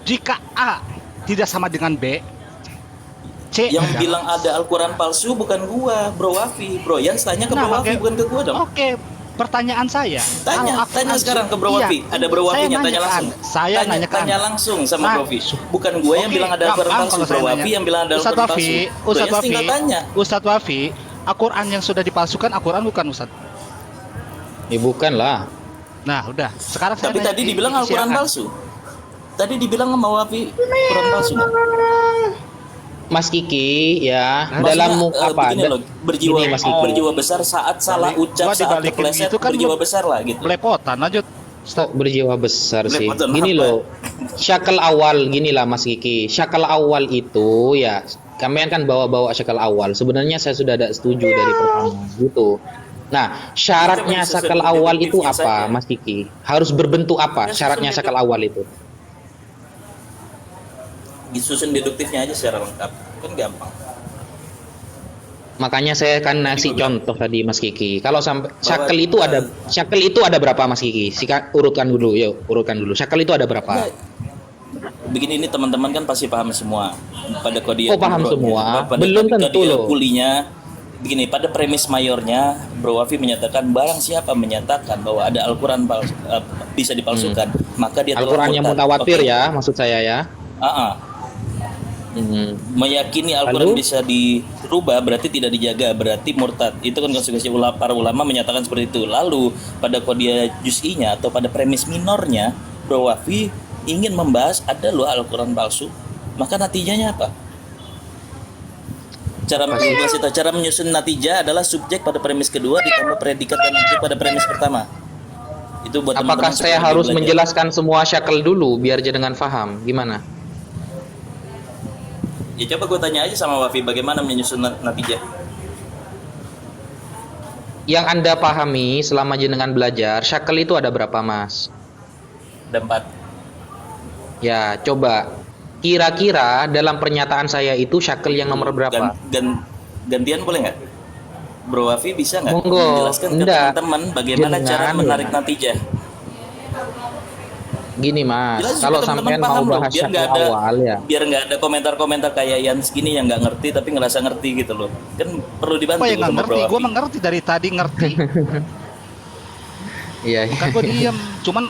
Speaker 5: Jika A tidak sama dengan B, C
Speaker 7: Yang
Speaker 5: adalah-
Speaker 7: bilang ada Al-Quran palsu bukan gua, Bro Wafi. Bro Yans tanya ke Bro Wafi, bukan ke gua dong.
Speaker 5: Oke, pertanyaan saya.
Speaker 7: Tanya,
Speaker 5: kalau
Speaker 7: tanya
Speaker 5: Al-Quran
Speaker 7: sekarang ke Bro
Speaker 5: iya,
Speaker 7: Wafi. Ada Bro
Speaker 5: saya
Speaker 7: Wafinya, tanya
Speaker 5: nanyakan.
Speaker 7: langsung.
Speaker 5: Saya nanyakan.
Speaker 7: Tanya langsung sama
Speaker 5: Nah,
Speaker 7: Bro Wafi. Bukan gua yang
Speaker 5: Oke,
Speaker 7: bilang ada Al-Quran
Speaker 5: gampang
Speaker 7: palsu,
Speaker 5: kalau
Speaker 7: Bro
Speaker 5: saya
Speaker 7: Wafi
Speaker 5: nanya.
Speaker 7: yang bilang ada
Speaker 5: Ustadz
Speaker 7: Al-Quran
Speaker 5: Wafi,
Speaker 7: palsu. Bro
Speaker 5: Ustadz
Speaker 7: Yans tinggal
Speaker 5: Wafi,
Speaker 7: tanya.
Speaker 5: Ustadz Wafi, Al-Quran yang sudah dipalsukan Al-Quran bukan Ustadz?
Speaker 1: Ya bukan lah.
Speaker 5: Nah, udah. Sekarang saya
Speaker 7: Tapi
Speaker 5: nanya
Speaker 7: tadi
Speaker 5: Kiki
Speaker 7: dibilang Al-Quran
Speaker 5: Siaan.
Speaker 7: palsu. Tadi dibilang sama Wafi Quran palsu nggak?
Speaker 1: Mas Kiki ya,
Speaker 7: Maksudnya,
Speaker 1: dalam
Speaker 7: begini loh, berjiwa
Speaker 1: Gini, Mas Kiki.
Speaker 7: berjiwa besar saat salah ucap,
Speaker 5: Gua
Speaker 7: saat
Speaker 5: dibalikin
Speaker 7: kepleset,
Speaker 5: gitu kan
Speaker 7: berjiwa
Speaker 5: lu-
Speaker 7: besar lah gitu.
Speaker 5: Belepotan lanjut.
Speaker 1: Kok berjiwa besar sih?
Speaker 7: Belepotan
Speaker 1: Gini
Speaker 7: apa?
Speaker 1: loh, syakal awal gini lah Mas Kiki. Syakal awal itu ya, kalian kan bawa-bawa syakal awal. Sebenarnya saya sudah ada setuju dari pertama gitu. Nah, syaratnya
Speaker 7: Itu
Speaker 1: syakal
Speaker 7: sesuai
Speaker 1: awal itu
Speaker 7: deduktifnya
Speaker 1: apa,
Speaker 7: saja.
Speaker 1: Mas Kiki? Harus berbentuk apa?
Speaker 7: Ya,
Speaker 1: Syaratnya
Speaker 7: sesuai
Speaker 1: syakal awal itu?
Speaker 7: Disusun deduktifnya aja secara lengkap, kan gampang.
Speaker 1: Makanya saya kan ngasih contoh tadi Mas Kiki. Kalau sampai syakal itu ada berapa Mas Kiki? Urutkan dulu, yuk urutkan dulu. Syakal itu ada berapa?
Speaker 7: Nah, begini, ini teman-teman kan pasti paham semua pada kodiah.
Speaker 1: Oh, paham semua?
Speaker 7: Pada
Speaker 1: Belum tentu
Speaker 7: kodiah
Speaker 1: loh.
Speaker 7: kulinya. Begini, pada premis mayornya Bro Wafi menyatakan barang siapa menyatakan bahwa ada Al-Quran bisa dipalsukan, maka dia telah
Speaker 1: Al-Quran yang
Speaker 7: murtad.
Speaker 1: mutawatir
Speaker 7: Oke?
Speaker 1: ya, maksud saya ya.
Speaker 7: Meyakini Al-Quran
Speaker 1: Lalu?
Speaker 7: bisa dirubah berarti tidak dijaga, berarti murtad. Itu kan konsekuensi para ulama menyatakan seperti itu. Lalu pada kodiah juz'inya atau pada premis minornya Bro Wafi ingin membahas ada loh Al-Quran palsu, maka natijanya apa? Cara menyusun natijah adalah subjek pada premis kedua ditambah predikat dan objek pada premis pertama. Itu buat
Speaker 1: Apakah
Speaker 7: teman-teman
Speaker 1: saya
Speaker 7: supaya
Speaker 1: harus
Speaker 7: belajar.
Speaker 1: menjelaskan semua syakal dulu biar jenengan paham? Gimana?
Speaker 7: Ya coba gue tanya aja sama Wafi bagaimana menyusun natijah.
Speaker 1: Yang Anda pahami selama jenengan belajar, syakal itu ada berapa, Mas?
Speaker 7: Ada 4.
Speaker 1: Ya, coba. Kira-kira dalam pernyataan saya itu syakal yang nomor berapa?
Speaker 7: Gantian boleh nggak? Bro Wafi bisa nggak
Speaker 1: Monggo.
Speaker 7: menjelaskan ke
Speaker 1: Enggak.
Speaker 7: teman-teman bagaimana
Speaker 1: Jenengan,
Speaker 7: cara menarik
Speaker 1: ya.
Speaker 7: natijah?
Speaker 1: Gini, Mas.
Speaker 7: Jelas
Speaker 1: Kalau
Speaker 7: supaya
Speaker 1: sampean
Speaker 7: teman-teman
Speaker 1: mau
Speaker 7: paham loh,
Speaker 1: bahas
Speaker 7: biar nggak
Speaker 1: syakal
Speaker 7: ada
Speaker 1: awal ya.
Speaker 7: biar nggak ada komentar-komentar kayak Yans gini yang nggak ngerti tapi ngerasa ngerti gitu loh. Kan perlu dibantu
Speaker 5: Apa yang nggak
Speaker 7: sama
Speaker 5: ngerti?
Speaker 7: Bro
Speaker 5: Gue
Speaker 7: Wafi.
Speaker 5: mengerti dari tadi ngerti.
Speaker 1: Iya.
Speaker 5: Bukan gue diem. Cuman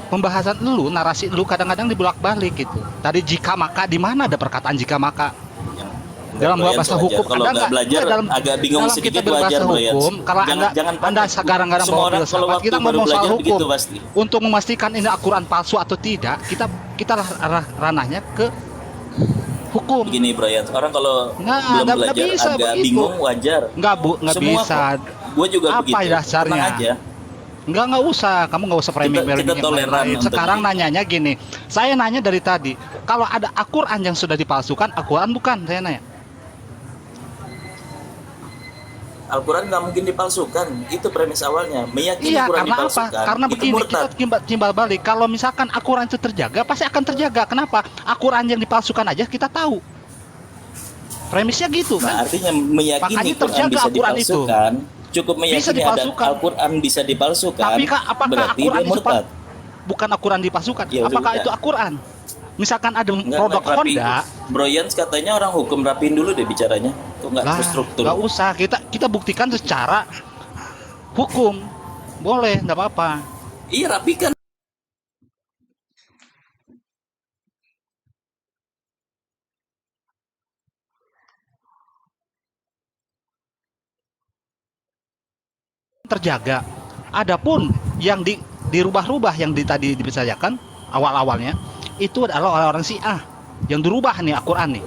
Speaker 5: pembahasan lu, narasi lu kadang-kadang dibolak-balik gitu. Tadi jika maka, di mana ada perkataan jika maka? dalam
Speaker 7: Brian
Speaker 5: bahasa
Speaker 7: wajar.
Speaker 5: hukum
Speaker 7: Kalau
Speaker 5: ada
Speaker 7: nggak
Speaker 5: nggak?
Speaker 7: belajar
Speaker 5: Nggak,
Speaker 7: agak bingung
Speaker 5: dalam
Speaker 7: sedikit
Speaker 5: kita berbahasa
Speaker 7: wajar Brian.
Speaker 5: hukum, kalau
Speaker 7: Jangan
Speaker 5: anda sekarang
Speaker 7: semua orang kalau
Speaker 5: bawa
Speaker 7: waktu
Speaker 5: filsafat,
Speaker 7: baru
Speaker 5: kita ngomong
Speaker 7: belajar
Speaker 5: soal
Speaker 7: begitu
Speaker 5: hukum
Speaker 7: pasti.
Speaker 5: untuk memastikan ini Al-Quran palsu atau tidak, ranahnya ke hukum.
Speaker 7: Begini Brian, orang kalau
Speaker 5: Nah,
Speaker 7: belum
Speaker 5: nggak
Speaker 7: belajar
Speaker 5: bisa
Speaker 7: agak
Speaker 5: begitu.
Speaker 7: bingung wajar.
Speaker 5: Nggak
Speaker 7: Semua
Speaker 5: bisa.
Speaker 7: Gue juga
Speaker 5: Apa
Speaker 7: begitu.
Speaker 5: dasarnya?
Speaker 7: Tenang aja.
Speaker 5: Nggak usah. Kamu nggak usah framing
Speaker 7: Kita
Speaker 5: yang
Speaker 7: toleran
Speaker 5: lain-lain.
Speaker 7: untuk
Speaker 5: Sekarang
Speaker 7: itu.
Speaker 5: nanyanya gini. Saya nanya dari tadi. Kalau ada Al-Quran yang sudah dipalsukan, Al-Quran bukan? Saya nanya.
Speaker 7: Al-Quran nggak mungkin dipalsukan. Itu premis awalnya. Meyakini
Speaker 5: Iya,
Speaker 7: Quran
Speaker 5: karena apa?
Speaker 7: dipalsukan.
Speaker 5: Karena
Speaker 7: itu
Speaker 5: begini, kita
Speaker 7: murtad.
Speaker 5: timbal balik. Kalau misalkan Al-Quran itu terjaga, pasti akan terjaga. Kenapa? Al-Quran yang dipalsukan aja kita tahu. Premisnya gitu
Speaker 7: Nah,
Speaker 5: kan?
Speaker 7: artinya meyakini
Speaker 5: Makanya
Speaker 7: Quran
Speaker 5: terjaga
Speaker 7: bisa
Speaker 5: Al-Quran itu.
Speaker 7: dipalsukan. Cukup
Speaker 5: Bisa
Speaker 7: meyakini ada
Speaker 5: dipalsukan.
Speaker 7: Al-Quran bisa dipalsukan.
Speaker 5: Tapi apakah
Speaker 7: berarti
Speaker 5: Al-Quran
Speaker 7: dia
Speaker 5: itu
Speaker 7: murtad.
Speaker 5: bukan Al-Quran dipalsukan?
Speaker 7: Ya
Speaker 5: Apakah
Speaker 7: udah.
Speaker 5: itu Al-Quran? Misalkan ada
Speaker 7: Enggak,
Speaker 5: produk
Speaker 7: rapi.
Speaker 5: Honda,
Speaker 7: Broyans katanya orang hukum rapiin dulu deh bicaranya. Kok nggak
Speaker 5: lah,
Speaker 7: terstruktur?
Speaker 5: nggak usah. Kita buktikan secara hukum. Boleh, nggak apa-apa.
Speaker 7: Iya rapikan.
Speaker 5: Terjaga. Adapun yang dirubah-rubah yang tadi dipercayakan awal-awalnya itu adalah orang-orang Syiah yang dirubah nih Al-Quran nih.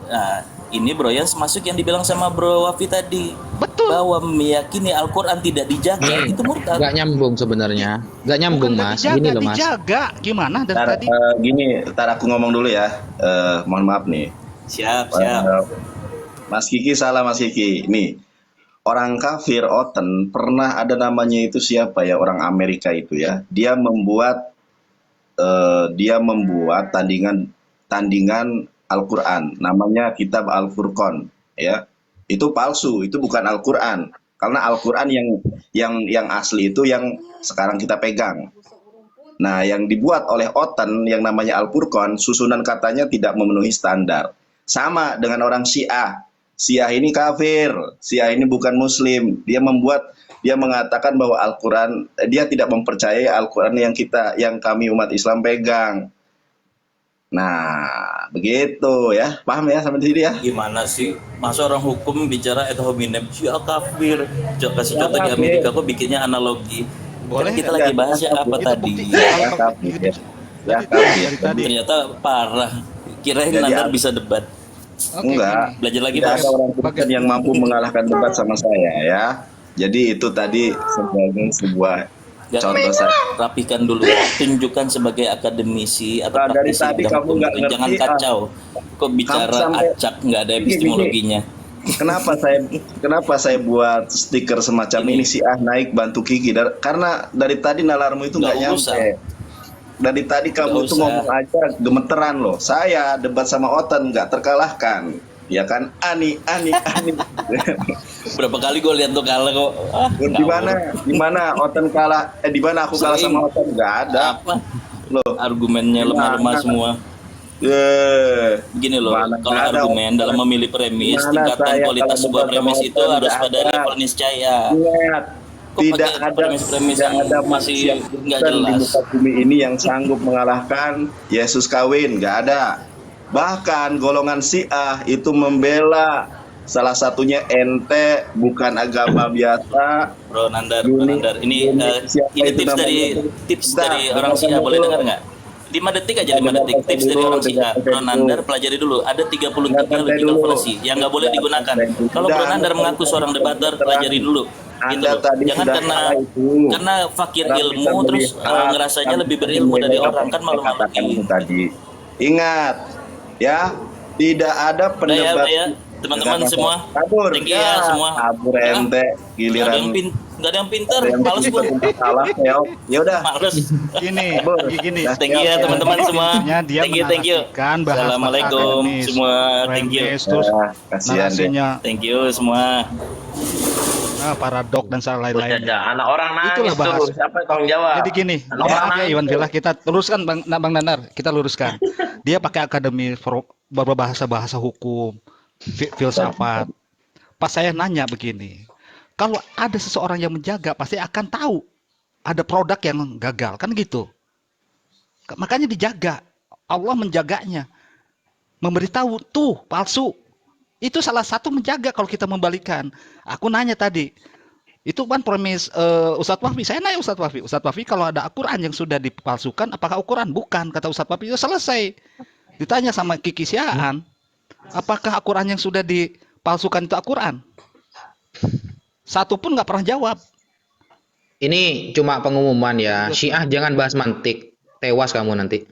Speaker 7: Nah, ini Broyans masuk yang dibilang sama Bro Wafi tadi.
Speaker 5: Betul.
Speaker 7: Bahwa meyakini Al-Quran tidak dijaga itu murtad.
Speaker 1: Nggak nyambung sebenarnya. Nggak nyambung
Speaker 5: Bukan
Speaker 1: mas.
Speaker 5: dijaga,
Speaker 1: Gini loh mas.
Speaker 5: dijaga. Gimana dari
Speaker 6: Ntar,
Speaker 5: tadi?
Speaker 6: gini, ntar aku ngomong dulu ya. Mohon maaf nih.
Speaker 7: Siap.
Speaker 6: Mas Kiki salah Mas Kiki. Nih, orang kafir Oten pernah ada namanya itu siapa ya, orang Amerika itu ya. Dia membuat tandingan Al-Qur'an, namanya Kitab Al-Furqan ya. Itu palsu, itu bukan Al-Qur'an. Karena Al-Qur'an yang asli itu yang sekarang kita pegang. Nah, yang dibuat oleh Oten yang namanya Al-Furqan, susunan katanya tidak memenuhi standar. Sama dengan orang Syiah. Syiah ini kafir, Syiah ini bukan muslim. Dia mengatakan bahwa Al-Qur'an, dia tidak mempercayai Al-Qur'an yang kami umat Islam pegang. Nah, begitu ya. Paham ya sampai di sini ya?
Speaker 7: Gimana sih? Masa orang hukum bicara ad hominem Syiah kafir? Kasih contoh di
Speaker 6: kafir.
Speaker 7: Amerika kok bikinnya analogi.
Speaker 5: Boleh.
Speaker 7: Kan kita lagi bahasnya apa
Speaker 5: Kita
Speaker 7: tadi?
Speaker 5: buktikan.
Speaker 6: Ya, kafir. Ya, kafir.
Speaker 5: Dari tadi.
Speaker 7: Ternyata parah. Kirain
Speaker 6: Jadi
Speaker 7: Nandar
Speaker 6: apa?
Speaker 7: bisa debat.
Speaker 5: Oke,
Speaker 6: Enggak.
Speaker 5: gini.
Speaker 7: Belajar lagi
Speaker 6: Tidak
Speaker 7: Mas.
Speaker 6: ada orang Kristen yang mampu mengalahkan debat sama saya ya. Jadi itu tadi sebagai sebuah
Speaker 7: Gak
Speaker 6: contoh saya.
Speaker 7: rapikan dulu, tunjukkan sebagai akademisi atau
Speaker 6: Nah, dari
Speaker 7: praktisi
Speaker 6: tadi
Speaker 7: bidang
Speaker 6: kamu
Speaker 7: hukum
Speaker 6: nggak
Speaker 7: itu.
Speaker 6: ngerti,
Speaker 7: Jangan kacau. Kok bicara
Speaker 6: Kamu sampai-
Speaker 7: acak nggak ada epistemologinya.
Speaker 6: Kenapa saya buat stiker semacam ini Syiah naik bantu Kiki? Karena dari tadi nalarmu itu nggak
Speaker 7: Nggak usah.
Speaker 6: nyampe. Dari tadi kamu
Speaker 7: Nggak
Speaker 6: tuh
Speaker 7: usah.
Speaker 6: ngomong aja gemeteran loh. Saya debat sama Oten nggak terkalahkan. Ya kan? Ani.
Speaker 7: Berapa kali gue lihat tuh kalah kok.
Speaker 6: Di mana Oten kalah? Di mana aku kalah
Speaker 7: Sering.
Speaker 6: sama Oten? Nggak ada.
Speaker 7: Apa?
Speaker 6: Loh.
Speaker 7: Argumennya lemah-lemah
Speaker 6: Gimana?
Speaker 7: semua. Begini loh,
Speaker 6: Mana
Speaker 7: kalau
Speaker 6: ada
Speaker 7: argumen dalam memilih premis,
Speaker 6: Gimana
Speaker 7: tingkatan
Speaker 6: saya
Speaker 7: kualitas
Speaker 6: kalau
Speaker 7: sebuah
Speaker 6: debat
Speaker 7: premis
Speaker 6: sama
Speaker 7: itu
Speaker 6: Oten?
Speaker 7: harus
Speaker 6: Nggak
Speaker 7: pada
Speaker 6: ada.
Speaker 7: level niscaya.
Speaker 6: Ingat,
Speaker 7: Kok
Speaker 6: tidak
Speaker 7: pakai
Speaker 6: ada
Speaker 7: premis-premis yang
Speaker 6: tidak ada
Speaker 7: masih
Speaker 6: manusia
Speaker 7: nggak
Speaker 6: Kristen di
Speaker 7: jelas.
Speaker 6: muka bumi ini yang sanggup mengalahkan Yesus kawin, nggak ada. Bahkan golongan Syiah itu membela salah satunya ente bukan agama biasa.
Speaker 7: Bro Nandar,
Speaker 6: Yuni-
Speaker 7: ini
Speaker 6: Yuni- siapa
Speaker 7: ini
Speaker 6: itu
Speaker 7: tips
Speaker 6: namanya?
Speaker 7: dari
Speaker 6: Bentar,
Speaker 7: orang
Speaker 6: bentar,
Speaker 7: Syiah, boleh
Speaker 6: dulu.
Speaker 7: dengar nggak? 5 detik aja, 5 detik.
Speaker 6: Dengar
Speaker 7: Tips dari
Speaker 6: dulu,
Speaker 7: orang Syiah.
Speaker 6: dengar
Speaker 7: Bro
Speaker 6: dulu.
Speaker 7: Nandar pelajari dulu. Ada 33
Speaker 6: Dengar
Speaker 7: logical
Speaker 6: dulu.
Speaker 7: fallacy yang nggak boleh digunakan. Kalau Bro
Speaker 6: Udah,
Speaker 7: Nandar mengaku seorang debater, pelajari dulu. Gitu
Speaker 6: Anda
Speaker 7: loh.
Speaker 6: tadi
Speaker 7: Jangan
Speaker 6: sudah
Speaker 7: karena
Speaker 6: salah itu.
Speaker 7: fakir
Speaker 6: Orang
Speaker 7: ilmu
Speaker 6: bisa
Speaker 7: terus
Speaker 6: melihat,
Speaker 7: ngerasanya
Speaker 6: orang
Speaker 7: lebih
Speaker 6: bisa
Speaker 7: berilmu dari
Speaker 6: menilai
Speaker 7: orang,
Speaker 6: apa
Speaker 7: kan
Speaker 6: yang saya katakan itu
Speaker 7: malu-maluin.
Speaker 6: tadi. Ingat, ya, tidak ada pendebat.
Speaker 7: ya, teman-teman
Speaker 6: Jangan
Speaker 7: semua.
Speaker 6: kabur,
Speaker 7: Thank you ya semua.
Speaker 6: kabur ente,
Speaker 7: Nggak ada
Speaker 6: giliran
Speaker 7: yang pinter, males gue.
Speaker 6: salah ya udah.
Speaker 7: Males.
Speaker 5: Gini, gini.
Speaker 7: Thank you ya teman-teman semua.
Speaker 5: Intinya dia
Speaker 7: Thank you.
Speaker 5: menarasikan bahasa
Speaker 7: Assalamualaikum
Speaker 5: akademis,
Speaker 7: semua. Thank you.
Speaker 5: premis, terus
Speaker 6: Kasihan deh.
Speaker 5: narasinya
Speaker 7: Thank you semua.
Speaker 5: paradok dan salah lain-lain.
Speaker 2: Anak orang nangis
Speaker 5: Itulah bahas.
Speaker 2: tuh. Siapa yang tanggung jawab?
Speaker 5: Jadi gini,
Speaker 2: Anak orang
Speaker 5: maaf ya
Speaker 2: nangis
Speaker 5: Iwan
Speaker 2: tuh.
Speaker 5: Villa, kita luruskan Bang Nanar, kita luruskan. Dia pakai akademi berbahasa hukum, filsafat. Pas saya nanya begini, kalau ada seseorang yang menjaga, pasti akan tahu ada produk yang gagal, kan gitu. Makanya dijaga, Allah menjaganya, memberitahu tuh palsu. Itu salah satu menjaga kalau kita membalikan. Aku nanya tadi, itu kan premis Ustadz Wahfi. Saya nanya Ustadz Wahfi kalau ada Al-Quran yang sudah dipalsukan, apakah Al-Quran? Bukan, kata Ustadz Wahfi. Itu selesai. Ditanya sama Kiki Siaan, apakah Al-Quran yang sudah dipalsukan itu Al-Quran? Satu pun nggak pernah jawab.
Speaker 1: Ini cuma pengumuman ya. Syiah jangan bahas mantik. Tewas kamu nanti.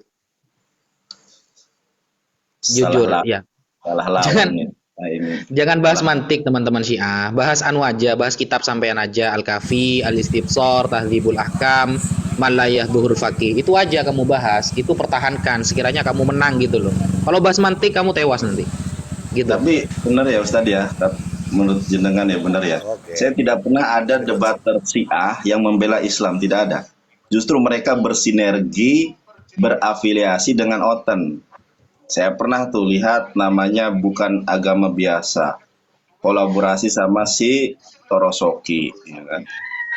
Speaker 1: Jujur ya.
Speaker 6: Salah lawan
Speaker 1: Jangan
Speaker 6: nih. Nah, ini.
Speaker 1: Jangan bahas mantik teman-teman Syiah. Bahas anu aja, bahas kitab sampean aja, Al-Kafi, Al-Istibsar, Tahdzibul Ahkam, Malayah Dhuhur Faqih. Itu aja kamu bahas, itu pertahankan sekiranya kamu menang gitu loh. Kalau bahas mantik kamu tewas nanti. Gitu.
Speaker 6: Tapi benar ya Ustadz ya, menurut jenengan ya benar ya.
Speaker 3: Oke.
Speaker 6: Saya tidak pernah ada debater Syiah yang membela Islam, tidak ada. Justru mereka bersinergi, berafiliasi dengan Oten. Saya pernah tuh lihat namanya bukan agama biasa, kolaborasi sama si Torosoki, ya kan?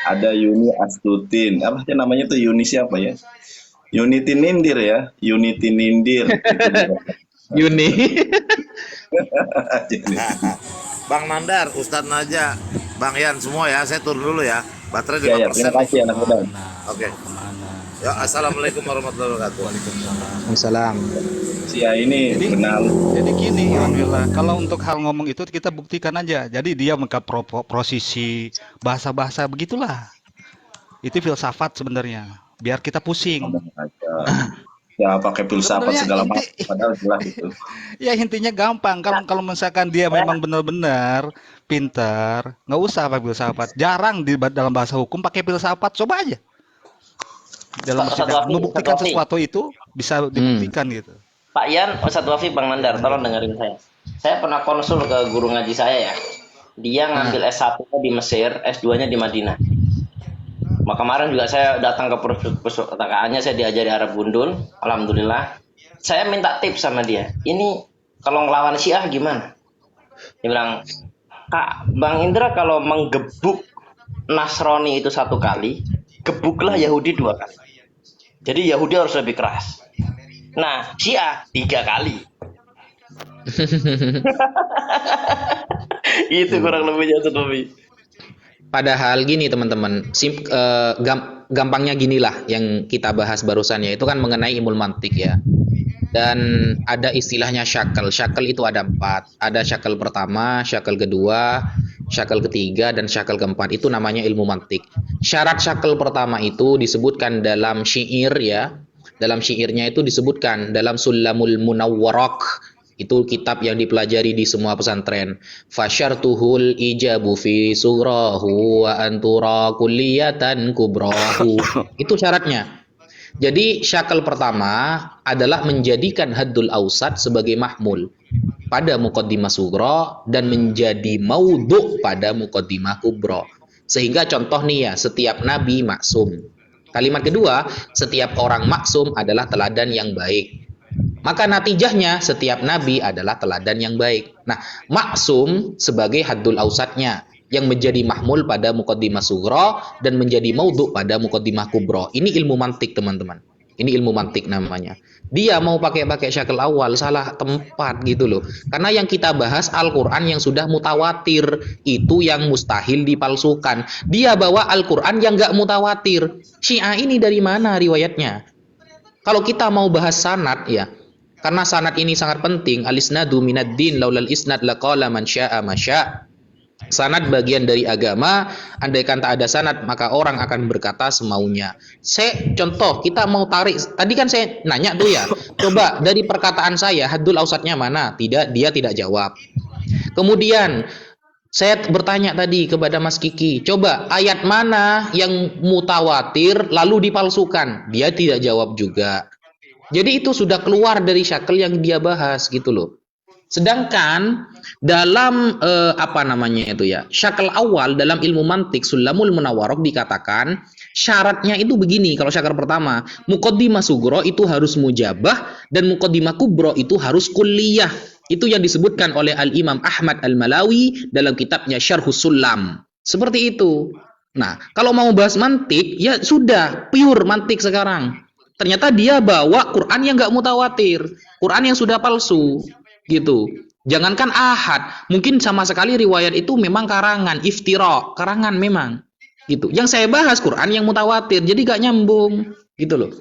Speaker 6: Ada Yuni Astutin, apa sih namanya tuh Yuni siapa ya? Unity Nindir ya, Unity Nindir.
Speaker 1: Yuni.
Speaker 3: Bang Nandar, Ustadz Naja, Bang Yan semua ya, saya turun dulu ya. Baterai
Speaker 6: Ya,
Speaker 3: 5%.
Speaker 6: terima kasih anak muda.
Speaker 3: Oke. Ya, assalamualaikum warahmatullahi wabarakatuh.
Speaker 1: Waalaikumsalam.
Speaker 6: Sia ini benar.
Speaker 5: Jadi gini, alhamdulillah. Kalau untuk hal ngomong itu kita buktikan aja. Jadi dia prosesi bahasa-bahasa begitulah. Itu filsafat sebenarnya. Biar kita pusing.
Speaker 6: Ya pakai filsafat
Speaker 5: Sebenarnya
Speaker 6: segala macam, padahal jelas itu.
Speaker 5: Ya intinya gampang. Kalau misalkan dia memang benar-benar pintar, nggak usah pakai filsafat. Jarang dalam bahasa hukum pakai filsafat. Coba aja. Dalam membuktikan sesuatu itu bisa dibuktikan gitu.
Speaker 2: Pak Yan, Ustadz Wahfi, Bang Nandar, tolong dengerin saya. Saya pernah konsul ke guru ngaji saya ya. Dia ngambil S1-nya di Mesir, S2-nya di Madinah. Kemarin juga saya datang ke perpustakaannya, saya diajari Arab Gundul, alhamdulillah. Saya minta tips sama dia. Ini kalau ngelawan Syiah gimana? Dia bilang, Kak, Bang Indra kalau menggebuk Nasrani itu 1 kali, gebuklah Yahudi 2 kali. Jadi Yahudi harus lebih keras. Nah, Syiah 3 kali. Itu kurang lebihnya Ustadz.
Speaker 1: Padahal gini teman-teman, gampangnya ginilah yang kita bahas barusan ya, itu kan mengenai ilmu mantik ya. Dan ada istilahnya syakal. Syakal itu ada 4. Ada syakal pertama, syakal kedua, syakal ketiga, dan syakal keempat. Itu namanya ilmu mantik. Syarat syakal pertama itu disebutkan dalam syair ya. Dalam syairnya itu disebutkan dalam Sulamul Munawwaraq. Itu kitab yang dipelajari di semua pesantren. Fasyartuhul ijabu fi surahu wa antura kulliyatan kubrahu. Itu syaratnya. Jadi syakal pertama adalah menjadikan haddul ausat sebagai mahmul pada muqaddimah sughra dan menjadi maudhu pada muqaddimah kubra. Sehingga contoh nih ya, setiap nabi maksum. Kalimat kedua, setiap orang maksum adalah teladan yang baik. Maka natijahnya setiap nabi adalah teladan yang baik. Nah, maksum sebagai haddul ausatnya yang menjadi mahmul pada muqaddimah sughra dan menjadi maudhu pada muqaddimah kubra. Ini ilmu mantik, teman-teman. Ini ilmu mantik namanya. Dia mau pakai syakal awal, salah tempat gitu loh. Karena yang kita bahas Al-Quran yang sudah mutawatir, itu yang mustahil dipalsukan. Dia bawa Al-Quran yang nggak mutawatir. Syiah ini dari mana riwayatnya? Kalau kita mau bahas sanad ya, karena sanad ini sangat penting. Al-isnadu minad din laulal isnad laqala man syaa ma syaa. Sanad bagian dari agama, andaikan tak ada sanad maka orang akan berkata semaunya. Contoh, kita mau tarik, tadi kan saya nanya tuh ya, coba dari perkataan saya haddul ausatnya mana? Dia tidak jawab. Kemudian saya bertanya tadi kepada Mas Kiki, coba ayat mana yang mutawatir lalu dipalsukan? Dia tidak jawab juga. Jadi itu sudah keluar dari syakal yang dia bahas gitu loh. Sedangkan dalam syakal awal dalam ilmu mantik Sulamul Munawwaraq dikatakan syaratnya itu begini. Kalau syakal pertama, muqaddimah sughra itu harus mujabah dan muqaddimah kubra itu harus kulliyah. Itu yang disebutkan oleh Al-Imam Ahmad Al-Malawi dalam kitabnya Syarhus Sulam. Seperti itu. Nah, kalau mau bahas mantik, ya sudah pure mantik sekarang. Ternyata dia bawa Quran yang nggak mutawatir, Quran yang sudah palsu. Gitu. Jangankan ahad, mungkin sama sekali riwayat itu memang karangan, iftira, karangan memang. Gitu. Yang saya bahas Quran yang mutawatir, jadi gak nyambung, gitu loh.